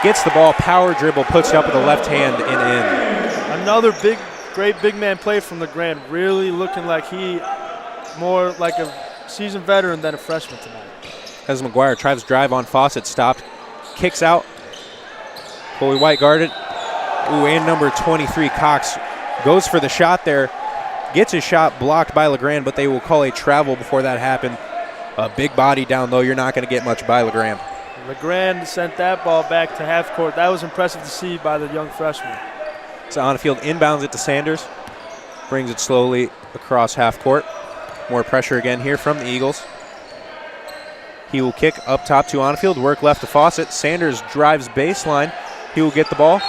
[SPEAKER 1] Gets the ball, power dribble, puts it up with the left hand and in.
[SPEAKER 2] Another great big man play from LeGrand. Really looking like he more like a seasoned veteran than a freshman tonight.
[SPEAKER 1] As McGuire tries to drive on Fawcett, stopped, kicks out. Chloe White guarded. Ooh, and number 23, Cox, goes for the shot there. Gets his shot blocked by LeGrand, but they will call a travel before that happened. A big body down low. You're not going to get much by LeGrand.
[SPEAKER 2] LeGrand sent that ball back to half court. That was impressive to see by the young freshman.
[SPEAKER 1] So Onfield inbounds it to Sanders. Brings it slowly across half court. More pressure again here from the Eagles. He will kick up top to Onfield. Work left to Fawcett. Sanders drives baseline. He will get the ball.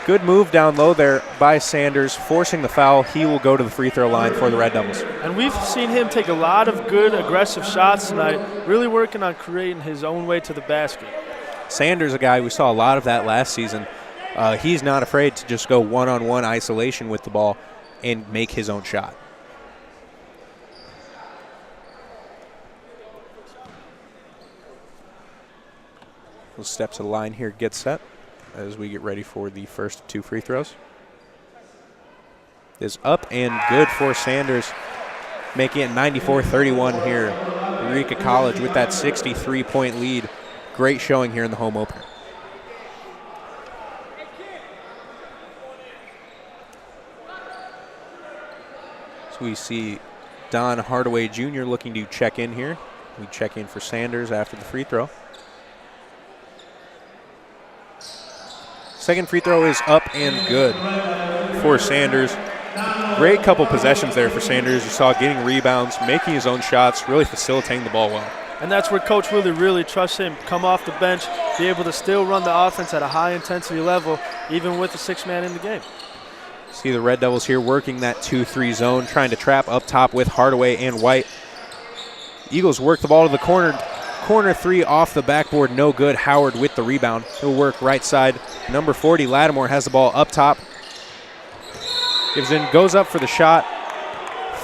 [SPEAKER 1] Good move down low there by Sanders, forcing the foul. He will go to the free throw line for the Red Devils.
[SPEAKER 2] And we've seen him take a lot of good, aggressive shots tonight, really working on creating his own way to the basket.
[SPEAKER 1] Sanders, a guy, we saw a lot of that last season. He's not afraid to just go one-on-one isolation with the ball and make his own shot. We'll step to the line here, get set as we get ready for the first of 2 free throws. Is up and good for Sanders, making it 94-31 here. Eureka College with that 63-point lead. Great showing here in the home opener. So we see Don Hardaway Jr. looking to check in here. We check in for Sanders after the free throw. Second free throw is up and good for Sanders. Great couple possessions there for Sanders. You saw getting rebounds, making his own shots, really facilitating the ball well.
[SPEAKER 2] And that's where Coach really trusts him. Come off the bench, be able to still run the offense at a high-intensity level, even with the 6-man in the game.
[SPEAKER 1] See the Red Devils here working that 2-3 zone, trying to trap up top with Hardaway and White. Eagles work the ball to the corner. Corner three off the backboard, no good. Howard with the rebound. He'll work right side. Number 40, Lattimore, has the ball up top. Gives in, goes up for the shot.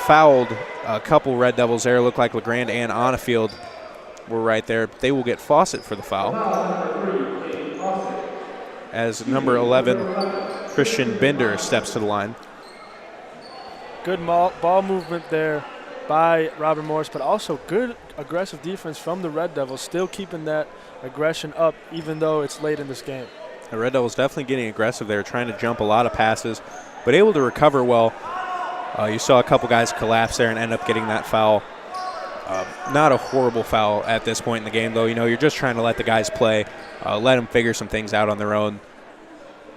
[SPEAKER 1] Fouled a couple Red Devils there. Looked like LeGrand and Onifield were right there. They will get Fawcett for the foul. As number 11, Christian Bender, steps to the line.
[SPEAKER 2] Good ball movement there by Robert Morris, but also good aggressive defense from the Red Devils, still keeping that aggression up even though it's late in this game.
[SPEAKER 1] The Red Devils definitely getting aggressive there, trying to jump a lot of passes, but able to recover well. You saw a couple guys collapse there and end up getting that foul. Not a horrible foul at this point in the game, though. You know, you're just trying to let the guys play, let them figure some things out on their own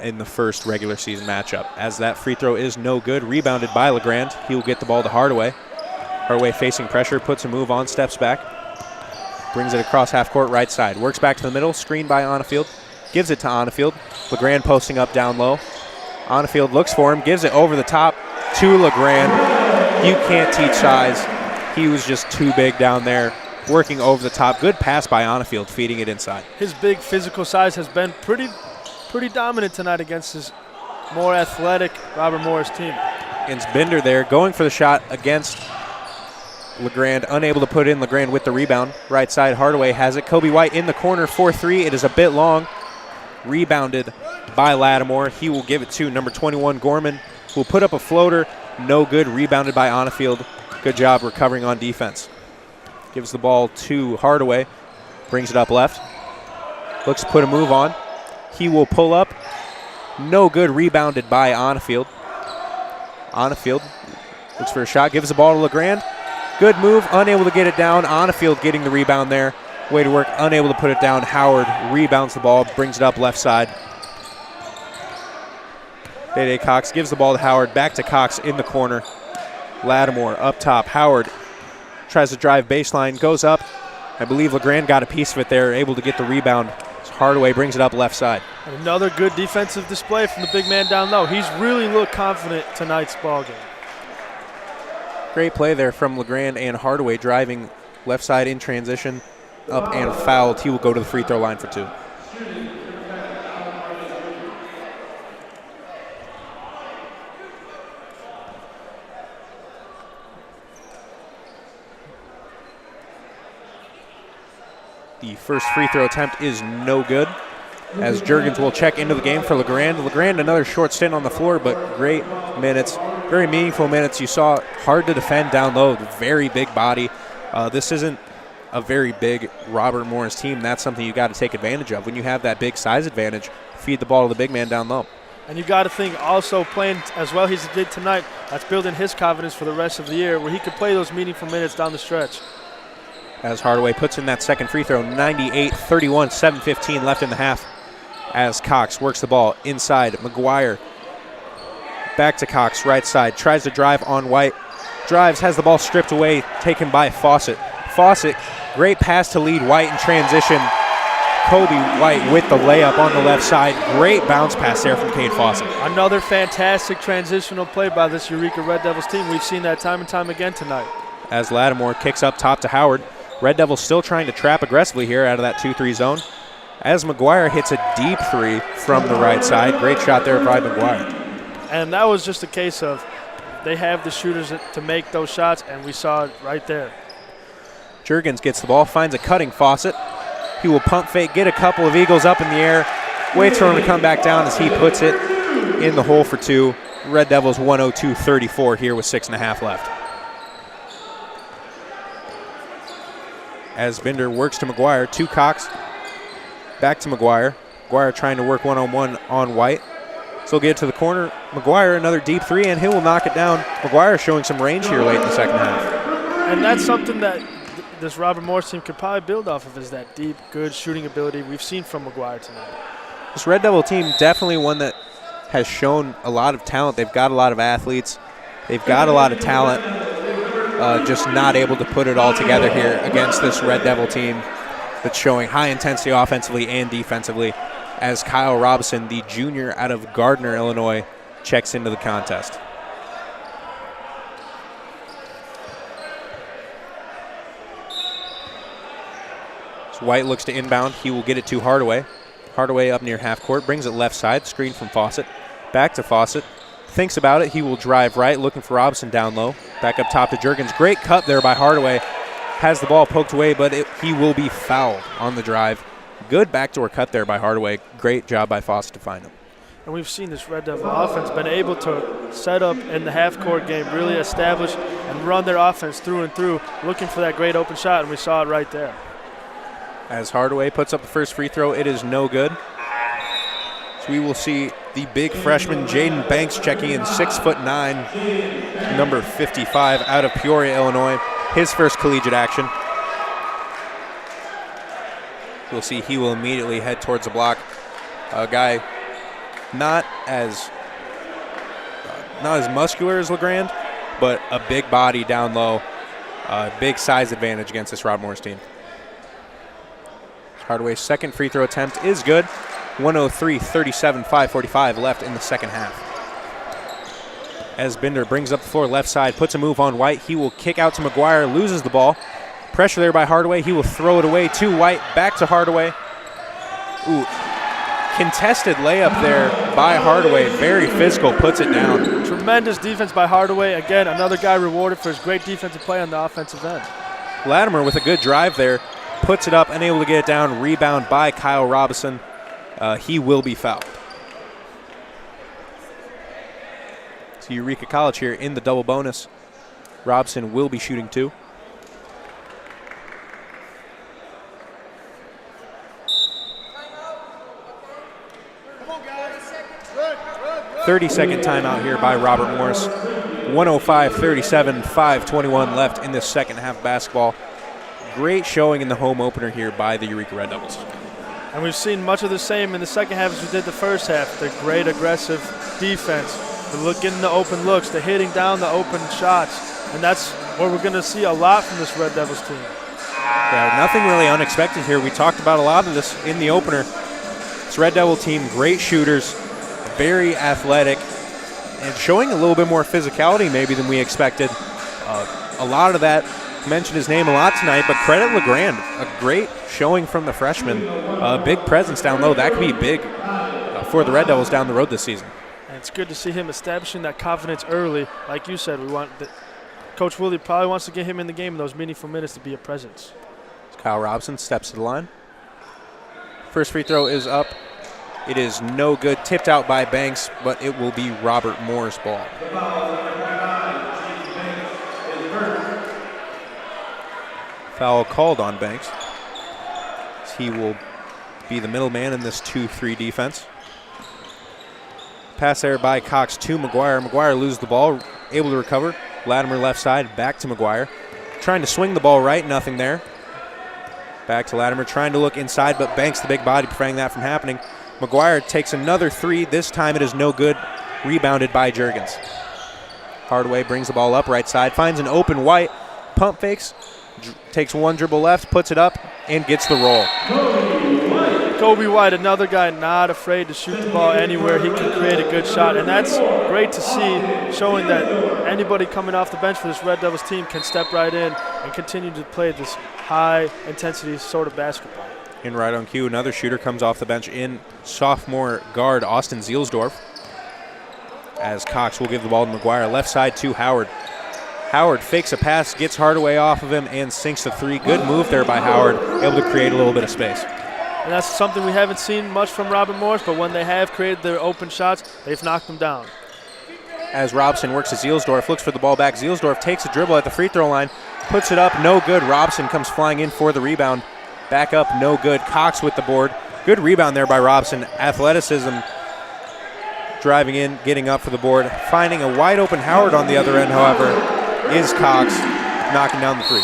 [SPEAKER 1] in the first regular season matchup. As that free throw is no good, rebounded by LeGrand. He will get the ball to Hardaway. Hardaway facing pressure, puts a move on, steps back, brings it across half court right side, works back to the middle, screened by Onifield, gives it to Onifield. LeGrand posting up down low. Onifield looks for him, gives it over the top to LeGrand. You can't teach size. He was just too big down there, working over the top. Good pass by Onifield, feeding it inside.
[SPEAKER 2] His big physical size has been pretty dominant tonight against his more athletic Robert Morris team.
[SPEAKER 1] Against Bender there, going for the shot against LeGrand, unable to put in. LeGrand with the rebound. Right side, Hardaway has it. Kobe White in the corner, 4-3. It is a bit long. Rebounded by Lattimore. He will give it to number 21, Gorman, who will put up a floater. No good. Rebounded by Onifield. Good job recovering on defense. Gives the ball to Hardaway. Brings it up left. Looks to put a move on. He will pull up. No good. Rebounded by Onifield. Onifield looks for a shot. Gives the ball to LeGrand. Good move. Unable to get it down. Onifield getting the rebound there. Way to work. Unable to put it down. Howard rebounds the ball. Brings it up left side. Day-Day Cox gives the ball to Howard. Back to Cox in the corner. Lattimore up top. Howard tries to drive baseline. Goes up. I believe LeGrand got a piece of it there. Able to get the rebound. Hardaway brings it up left side.
[SPEAKER 2] Another good defensive display from the big man down low. He's really looked confident tonight's ball game.
[SPEAKER 1] Great play there from LeGrand and Hardaway, driving left side in transition, up and fouled. He will go to the free throw line for two. The first free throw attempt is no good, as Juergens will check into the game for LeGrand. LeGrand, another short stint on the floor, but great minutes, very meaningful minutes. You saw hard to defend down low, very big body. This isn't a very big Robert Morris team. That's something you got to take advantage of. When you have that big size advantage, feed the ball to the big man down low.
[SPEAKER 2] And you got to think also playing as well as he did tonight, that's building his confidence for the rest of the year where he could play those meaningful minutes down the stretch.
[SPEAKER 1] As Hardaway puts in that second free throw, 98-31, 7:15 left in the half. As Cox works the ball inside, McGuire back to Cox, right side, tries to drive on White, drives, has the ball stripped away, taken by Fawcett. Fawcett, great pass to lead White in transition. Kobe White with the layup on the left side. Great bounce pass there from Cade Fawcett.
[SPEAKER 2] Another fantastic transitional play by this Eureka Red Devils team. We've seen that time and time again tonight.
[SPEAKER 1] As Lattimore kicks up top to Howard. Red Devils still trying to trap aggressively here out of that 2-3 zone. As McGuire hits a deep three from the right side. Great shot there by McGuire.
[SPEAKER 2] And that was just a case of they have the shooters to make those shots, and we saw it right there.
[SPEAKER 1] Juergens gets the ball, finds a cutting Fawcett. He will pump fake, get a couple of Eagles up in the air, waits for him to come back down as he puts it in the hole for two. Red Devils 102-34 here with 6.5 left. As Bender works to McGuire, to Cox, back to McGuire. McGuire trying to work one-on-one on White. So he'll get it to the corner. McGuire, another deep three, and he will knock it down. McGuire showing some range here late in the second half.
[SPEAKER 2] And that's something that this Robert Morris team could probably build off of is that deep, good shooting ability we've seen from McGuire tonight.
[SPEAKER 1] This Red Devil team definitely one that has shown a lot of talent. They've got a lot of athletes. They've got a lot of talent, just not able to put it all together here against this Red Devil team that's showing high intensity offensively and defensively as Kyle Robinson, the junior out of Gardner, Illinois, checks into the contest. So White looks to inbound. He will get it to Hardaway. Hardaway up near half court, brings it left side, screen from Fawcett. Back to Fawcett. Thinks about it. He will drive right, looking for Robinson down low. Back up top to Juergens. Great cut there by Hardaway. Has the ball poked away, but he will be fouled on the drive. Good backdoor cut there by Hardaway. Great job by Fawcett to find him.
[SPEAKER 2] And we've seen this Red Devil offense been able to set up in the half-court game, really establish and run their offense through and through, looking for that great open shot, and we saw it right there.
[SPEAKER 1] As Hardaway puts up the first free throw, it is no good. So we will see the big freshman Jaden Banks checking in, 6'9", number 55, out of Peoria, Illinois. His first collegiate action. We'll see he will immediately head towards the block. A guy not as muscular as LeGrand, but a big body down low. Big size advantage against this Rob Morris team. Hardaway's second free throw attempt is good. 103-37, 5:45 left in the second half. As Binder brings up the floor left side, puts a move on White. He will kick out to McGuire, loses the ball. Pressure there by Hardaway. He will throw it away to White, back to Hardaway. Ooh, contested layup there by Hardaway. Very physical, puts it down.
[SPEAKER 2] Tremendous defense by Hardaway. Again, another guy rewarded for his great defensive play on the offensive end.
[SPEAKER 1] Latimer with a good drive there. Puts it up, unable to get it down. Rebound by Kyle Robinson. He will be fouled. So Eureka College here in the double bonus. Robinson will be shooting two.
[SPEAKER 3] Come on, guys.
[SPEAKER 1] 30-second timeout here by Robert Morris. 105-37, 5:21 left in this second half of basketball. Great showing in the home opener here by the Eureka Red Devils.
[SPEAKER 2] And we've seen much of the same in the second half as we did the first half. The great aggressive defense, the getting the open looks, the hitting down the open shots. And that's what we're going to see a lot from this Red Devils team.
[SPEAKER 1] Yeah, nothing really unexpected here. We talked about a lot of this in the opener. This Red Devil team, great shooters, very athletic, and showing a little bit more physicality maybe than we expected. A lot of that, mentioned his name a lot tonight, but credit LeGrand. A great showing from the freshman. A big presence down low. That could be big for the Red Devils down the road this season.
[SPEAKER 2] And it's good to see him establishing that confidence early. Like you said, Coach Willie probably wants to get him in the game in those meaningful minutes to be a presence.
[SPEAKER 1] Kyle Robinson steps to the line. First free throw is up. It is no good. Tipped out by Banks, but it will be Robert Moore's ball. Foul called on Banks. He will be the middleman in this 2-3 defense. Pass there by Cox to McGuire. McGuire loses the ball, able to recover. Latimer left side, back to McGuire. Trying to swing the ball right, nothing there. Back to Latimer, trying to look inside, but Banks, the big body, preventing that from happening. McGuire takes another three. This time it is no good. Rebounded by Juergens. Hardaway brings the ball up right side, finds an open White. Pump fakes, takes one dribble left, puts it up, and gets the roll.
[SPEAKER 2] Kobe White, another guy not afraid to shoot the ball anywhere. He can create a good shot, and that's great to see, showing that anybody coming off the bench for this Red Devils team can step right in and continue to play this high-intensity sort of basketball.
[SPEAKER 1] And right on cue, another shooter comes off the bench in sophomore guard Austin Zielsdorf. As Cox will give the ball to McGuire. Left side to Howard. Howard fakes a pass, gets Hardaway off of him, and sinks the three. Good move there by Howard, able to create a little bit of space.
[SPEAKER 2] And that's something we haven't seen much from Robert Morris, but when they have created their open shots, they've knocked them down.
[SPEAKER 1] As Robson works to Zielsdorf, looks for the ball back. Zielsdorf takes a dribble at the free throw line, puts it up, no good. Robson comes flying in for the rebound. Back up, no good. Cox with the board. Good rebound there by Robson. Athleticism, driving in, getting up for the board. Finding a wide open Howard on the other end, however, is Cox knocking down the three.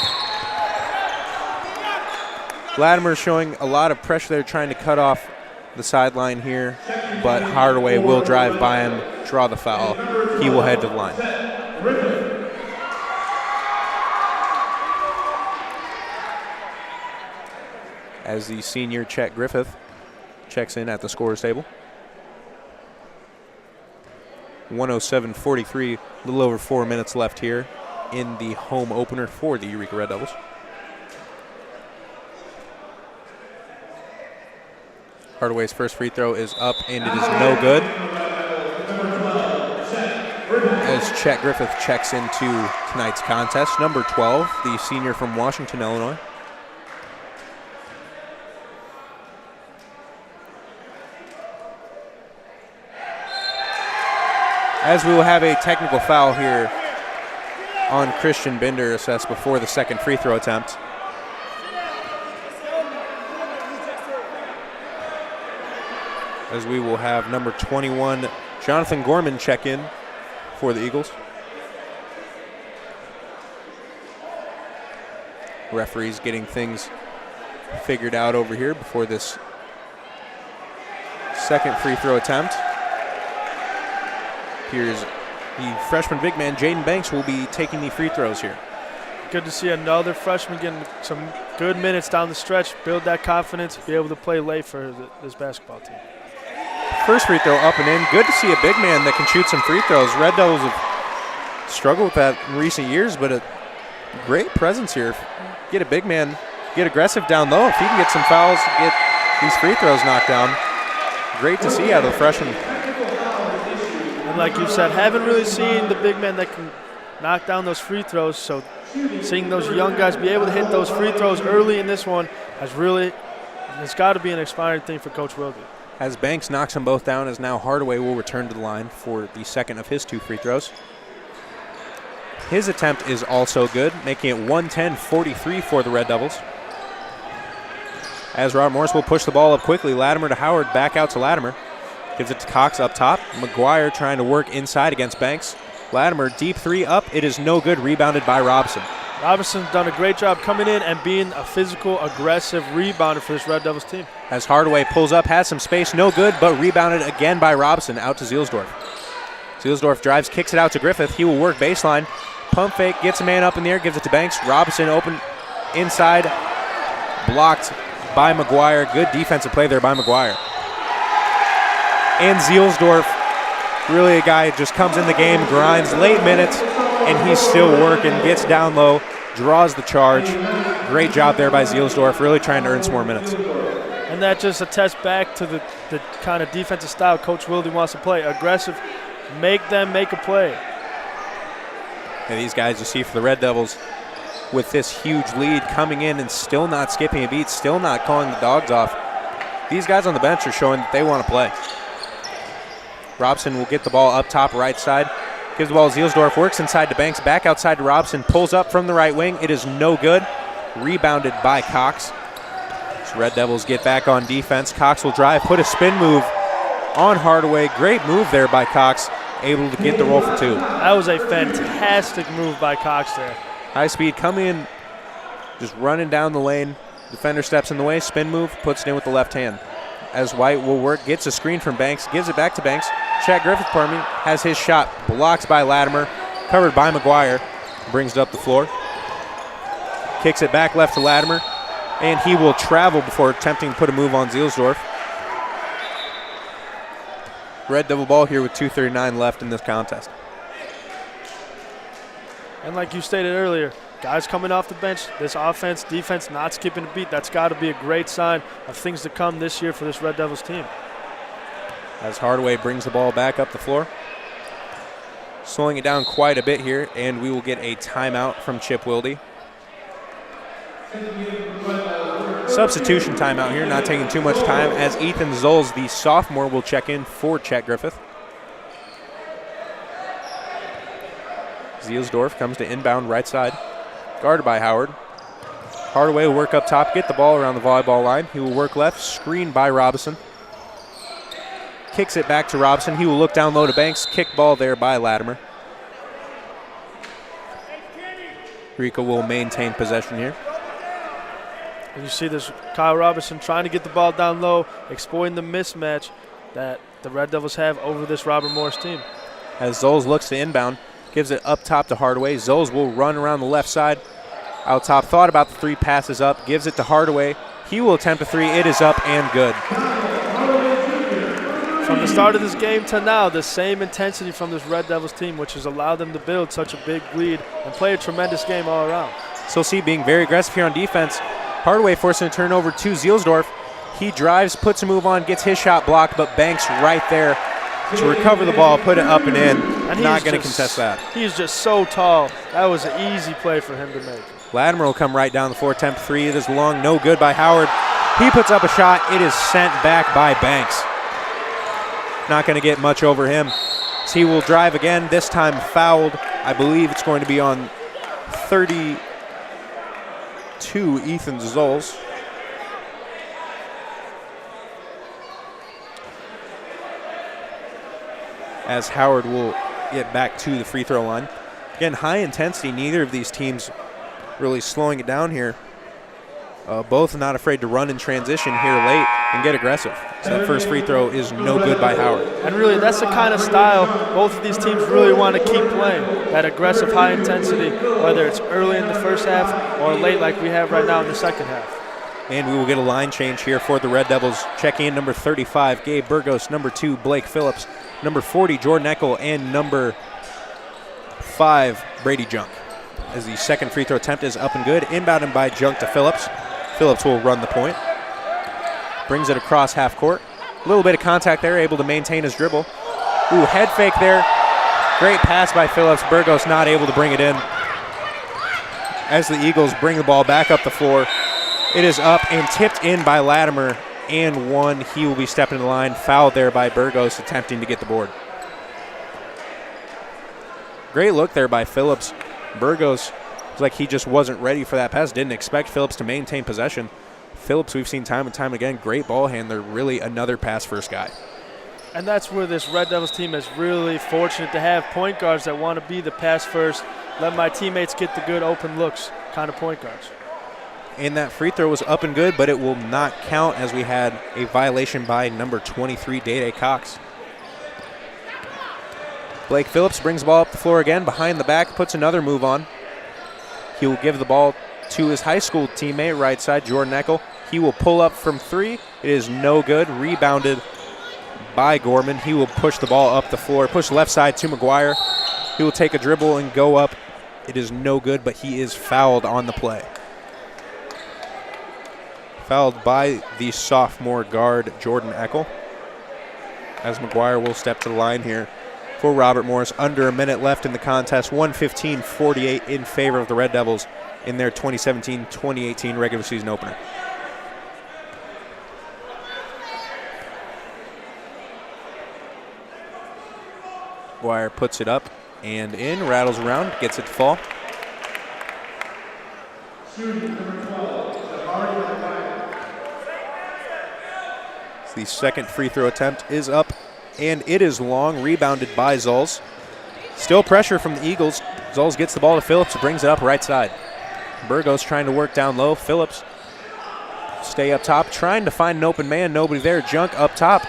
[SPEAKER 1] Latimer showing a lot of pressure there, trying to cut off the sideline here, but Hardaway will drive by him, draw the foul. He will head to the line. As the senior Chet Griffith checks in at the scorer's table. 107-43, a little over 4 minutes left here in the home opener for the Eureka Red Devils. Hardaway's first free throw is up, and it is no good. As Chet Griffith checks into tonight's contest, number 12, the senior from Washington, Illinois. As we will have a technical foul here on Christian Binder assessed before the second free throw attempt. As we will have number 21, Jonathan Gorman, check in for the Eagles. Referees getting things figured out over here before this second free throw attempt. Here's the freshman big man, Jaden Banks, will be taking the free throws here.
[SPEAKER 2] Good to see another freshman getting some good minutes down the stretch, build that confidence, be able to play late for this basketball team.
[SPEAKER 1] First free throw up and in. Good to see a big man that can shoot some free throws. Red Devils have struggled with that in recent years, but a great presence here. Get a big man, get aggressive down low. If he can get some fouls, get these free throws knocked down. Great to see out of the freshman.
[SPEAKER 2] And like you said, haven't really seen the big man that can knock down those free throws, so seeing those young guys be able to hit those free throws early in this one it's got to be an inspiring thing for Coach Wilde.
[SPEAKER 1] As Banks knocks them both down, as now Hardaway will return to the line for the second of his two free throws. His attempt is also good, making it 110-43 for the Red Devils. As Robert Morris will push the ball up quickly, Latimer to Howard, back out to Latimer. Gives it to Cox up top. McGuire trying to work inside against Banks. Latimer, deep three up. It is no good, rebounded by Robson.
[SPEAKER 2] Robinson's done a great job coming in and being a physical, aggressive rebounder for this Red Devils team.
[SPEAKER 1] As Hardaway pulls up, has some space, no good, but rebounded again by Robson, out to Zielsdorf. Zielsdorf drives, kicks it out to Griffith. He will work baseline. Pump fake, gets a man up in the air, gives it to Banks. Robinson open inside, blocked by McGuire. Good defensive play there by McGuire. And Zielsdorf, really a guy who just comes in the game, grinds late minutes, and he's still working, gets down low, draws the charge. Great job there by Zielsdorf, really trying to earn some more minutes.
[SPEAKER 2] And that just attests back to the kind of defensive style Coach Wilde wants to play. Aggressive, make them make a play.
[SPEAKER 1] And these guys you see for the Red Devils with this huge lead coming in and still not skipping a beat, still not calling the dogs off. These guys on the bench are showing that they want to play. Robson will get the ball up top right side. Gives the ball to Zielsdorf, works inside to Banks, back outside to Robson, pulls up from the right wing. It is no good. Rebounded by Cox. So Red Devils get back on defense. Cox will drive, put a spin move on Hardaway. Great move there by Cox, able to get the roll for two.
[SPEAKER 2] That was a fantastic move by Cox there.
[SPEAKER 1] High speed, coming in, just running down the lane. Defender steps in the way, spin move, puts it in with the left hand. As White will work, gets a screen from Banks, gives it back to Banks. Chet Griffith, has his shot blocked by Latimer, covered by McGuire, brings it up the floor. Kicks it back left to Latimer, and he will travel before attempting to put a move on Zielsdorf. Red Devil ball here with 2:39 left in this contest.
[SPEAKER 2] And like you stated earlier, guys coming off the bench, this offense, defense not skipping a beat, that's got to be a great sign of things to come this year for this Red Devils team.
[SPEAKER 1] As Hardaway brings the ball back up the floor. Slowing it down quite a bit here, and we will get a timeout from Chip Wilde. Substitution timeout here, not taking too much time, as Ethan Zolls, the sophomore, will check in for Chet Griffith. Zielsdorf comes to inbound right side, guarded by Howard. Hardaway will work up top, get the ball around the volleyball line. He will work left, screened by Robinson. Kicks it back to Robinson. He will look down low to Banks. Kick ball there by Latimer. Eureka will maintain possession here.
[SPEAKER 2] And you see this Kyle Robinson trying to get the ball down low, exploiting the mismatch that the Red Devils have over this Robert Morris team.
[SPEAKER 1] As Zoles looks to inbound, gives it up top to Hardaway. Zoles will run around the left side. Out top, thought about the three, passes up, gives it to Hardaway. He will attempt a three. It is up and good.
[SPEAKER 2] From the start of this game to now, the same intensity from this Red Devils team, which has allowed them to build such a big lead and play a tremendous game all around.
[SPEAKER 1] So see, being very aggressive here on defense. Hardaway forcing a turnover to Zielsdorf. He drives, puts a move on, gets his shot blocked, but Banks right there to recover the ball, put it up and in. And not going to contest that.
[SPEAKER 2] He's just so tall. That was an easy play for him to make.
[SPEAKER 1] Latimer will come right down the floor, attempt three. It is long, no good by Howard. He puts up a shot. It is sent back by Banks. Not going to get much over him. So he will drive again, this time fouled. I believe it's going to be on 32, Ethan Zoles. As Howard will get back to the free throw line. Again, high intensity. Neither of these teams really slowing it down here. Both not afraid to run in transition here late and get aggressive. So that first free throw is no good by Howard.
[SPEAKER 2] And really, that's the kind of style both of these teams really want to keep playing. That aggressive, high intensity, whether it's early in the first half or late like we have right now in the second half.
[SPEAKER 1] And we will get a line change here for the Red Devils. Checking in number 35, Gabe Burgos. Number 2, Blake Phillips. Number 40, Jordan Eckel. And number 5, Brady Junk. As the second free throw attempt is up and good. Inbounded by Junk to Phillips. Phillips will run the point. Brings it across half court. A little bit of contact there, able to maintain his dribble. Ooh, head fake there. Great pass by Phillips. Burgos not able to bring it in. As the Eagles bring the ball back up the floor, it is up and tipped in by Latimer and one. He will be stepping in the line. Fouled there by Burgos, attempting to get the board. Great look there by Phillips. Burgos was like he just wasn't ready for that pass. Didn't expect Phillips to maintain possession. Phillips, we've seen time and time again, great ball handler, really another pass-first guy.
[SPEAKER 2] And that's where this Red Devils team is really fortunate to have point guards that want to be the pass-first, let my teammates get the good open looks kind of point guards.
[SPEAKER 1] And that free throw was up and good, but it will not count as we had a violation by number 23, Day-Day Cox. Blake Phillips brings the ball up the floor again, behind the back, puts another move on. He will give the ball to his high school teammate, right side, Jordan Eckel. He will pull up from three. It is no good. Rebounded by Gorman. He will push the ball up the floor, push left side to McGuire. He will take a dribble and go up. It is no good, but he is fouled on the play. Fouled by the sophomore guard, Jordan Eckel. As McGuire will step to the line here for Robert Morris. Under a minute left in the contest. 115-48 in favor of the Red Devils in their 2017-2018 regular season opener. McGuire puts it up and in, rattles around, gets it to fall. The second free throw attempt is up, and it is long, rebounded by Zoles. Still pressure from the Eagles. Zoles gets the ball to Phillips, brings it up right side. Burgos trying to work down low. Phillips stay up top, trying to find an open man. Nobody there. Junk up top.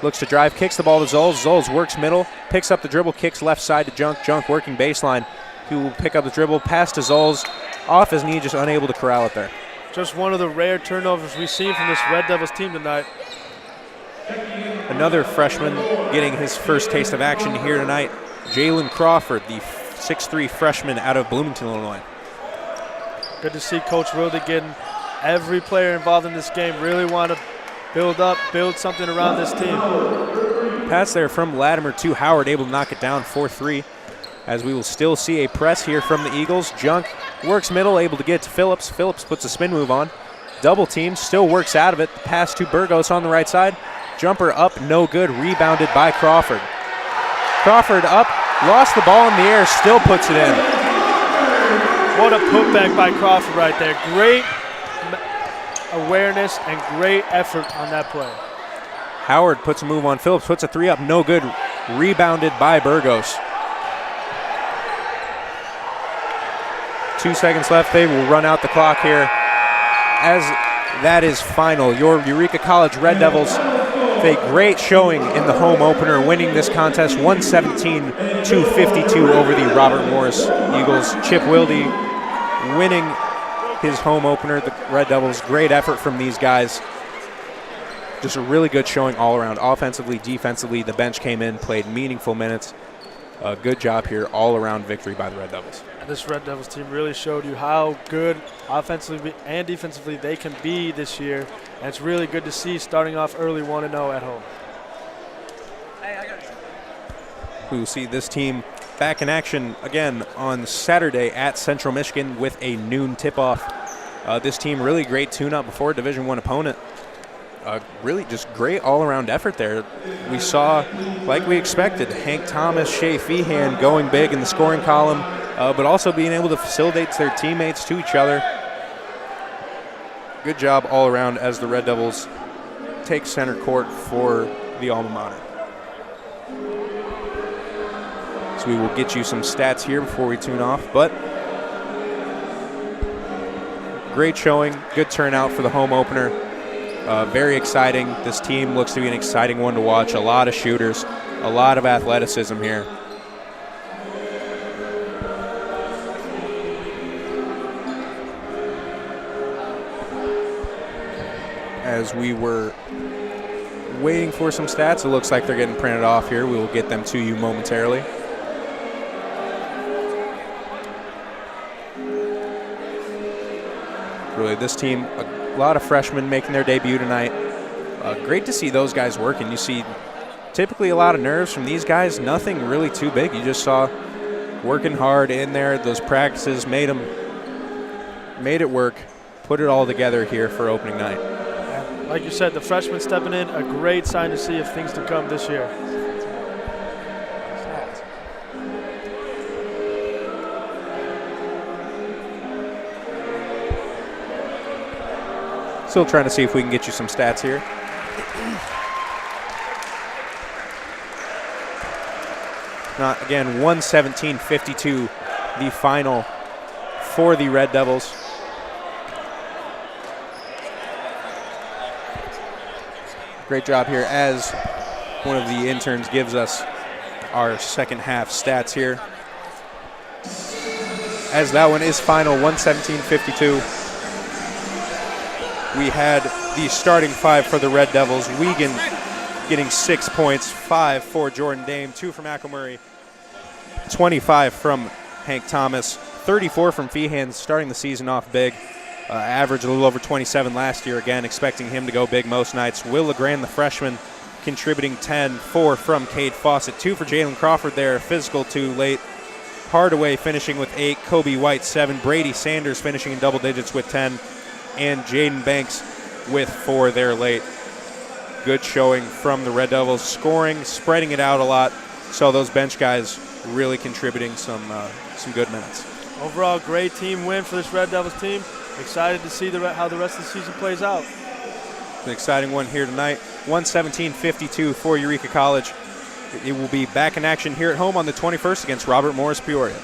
[SPEAKER 1] Looks to drive, kicks the ball to Zoles. Zoles works middle, picks up the dribble, kicks left side to Junk. Junk working baseline. He will pick up the dribble, pass to Zoles. Off his knee, just unable to corral it there.
[SPEAKER 2] Just one of the rare turnovers we've seen from this Red Devils team tonight.
[SPEAKER 1] Another freshman getting his first taste of action here tonight. Jalen Crawford, the 6'3 freshman out of Bloomington, Illinois.
[SPEAKER 2] Good to see Coach Wilde getting every player involved in this game really want to build something around this team.
[SPEAKER 1] Pass there from Latimer to Howard, able to knock it down 4-3. As we will still see a press here from the Eagles. Junk works middle, able to get to Phillips. Phillips puts a spin move on. Double team, still works out of it. Pass to Burgos on the right side. Jumper up, no good, rebounded by Crawford. Crawford up, lost the ball in the air, still puts it in.
[SPEAKER 2] What a putback by Crawford right there. Great awareness and great effort on that play.
[SPEAKER 1] Howard puts a move on Phillips, puts a three up, no good, rebounded by Burgos. 2 seconds left, they will run out the clock here. as that is final, your Eureka College Red Devils with a great showing in the home opener, winning this contest 117-52 over the Robert Morris Eagles. Chip Wilde winning his home opener. The Red Devils, great effort from these guys. Just a really good showing all around, offensively, defensively. The bench came in, played meaningful minutes. Good job here, all-around victory by the Red Devils.
[SPEAKER 2] And this Red Devils team really showed you how good offensively and defensively they can be this year. And it's really good to see starting off early 1-0 at home.
[SPEAKER 1] We will see this team back in action again on Saturday at Central Michigan with a noon tip-off. This team, really great tune-up before a Division I opponent. Really just great all-around effort there. We saw, like we expected, Hank Thomas, Shea Feehan going big in the scoring column, but also being able to facilitate their teammates to each other. Good job all around as the Red Devils take center court for the alma mater. So we will get you some stats here before we tune off, but great showing, good turnout for the home opener. Very exciting. This team looks to be an exciting one to watch. A lot of shooters, a lot of athleticism here. As we were waiting for some stats, it looks like they're getting printed off here. We will get them to you momentarily. Really, this team, a lot of freshmen making their debut tonight. Great to see those guys working. You see typically a lot of nerves from these guys, nothing really too big. You just saw working hard in there. Those practices made it work, put it all together here for opening night.
[SPEAKER 2] Like you said, the freshmen stepping in, a great sign to see of things to come this year.
[SPEAKER 1] Still trying to see if we can get you some stats here. Not again, 117-52, the final for the Red Devils. Great job here as one of the interns gives us our second half stats here. As that one is final, 117-52. We had the starting five for the Red Devils. Wiegand getting 6 points, 5 for Jordan Dame, 2 from Ackle-Murray, 25 from Hank Thomas, 34 from Feehan, starting the season off big. Averaged a little over 27 last year, again, expecting him to go big most nights. Will LeGrand, the freshman, contributing 10, 4 from Cade Fawcett, 2 for Jalen Crawford there, physical 2 late. Hardaway finishing with 8, Kobe White 7, Brady Sanders finishing in double digits with 10, and Jaden Banks with 4 there late. Good showing from the Red Devils, scoring, spreading it out a lot. So those bench guys really contributing some good minutes.
[SPEAKER 2] Overall, great team win for this Red Devils team. Excited to see how the rest of the season plays out.
[SPEAKER 1] An exciting one here tonight. 117-52 for Eureka College. It will be back in action here at home on the 21st against Robert Morris Peoria.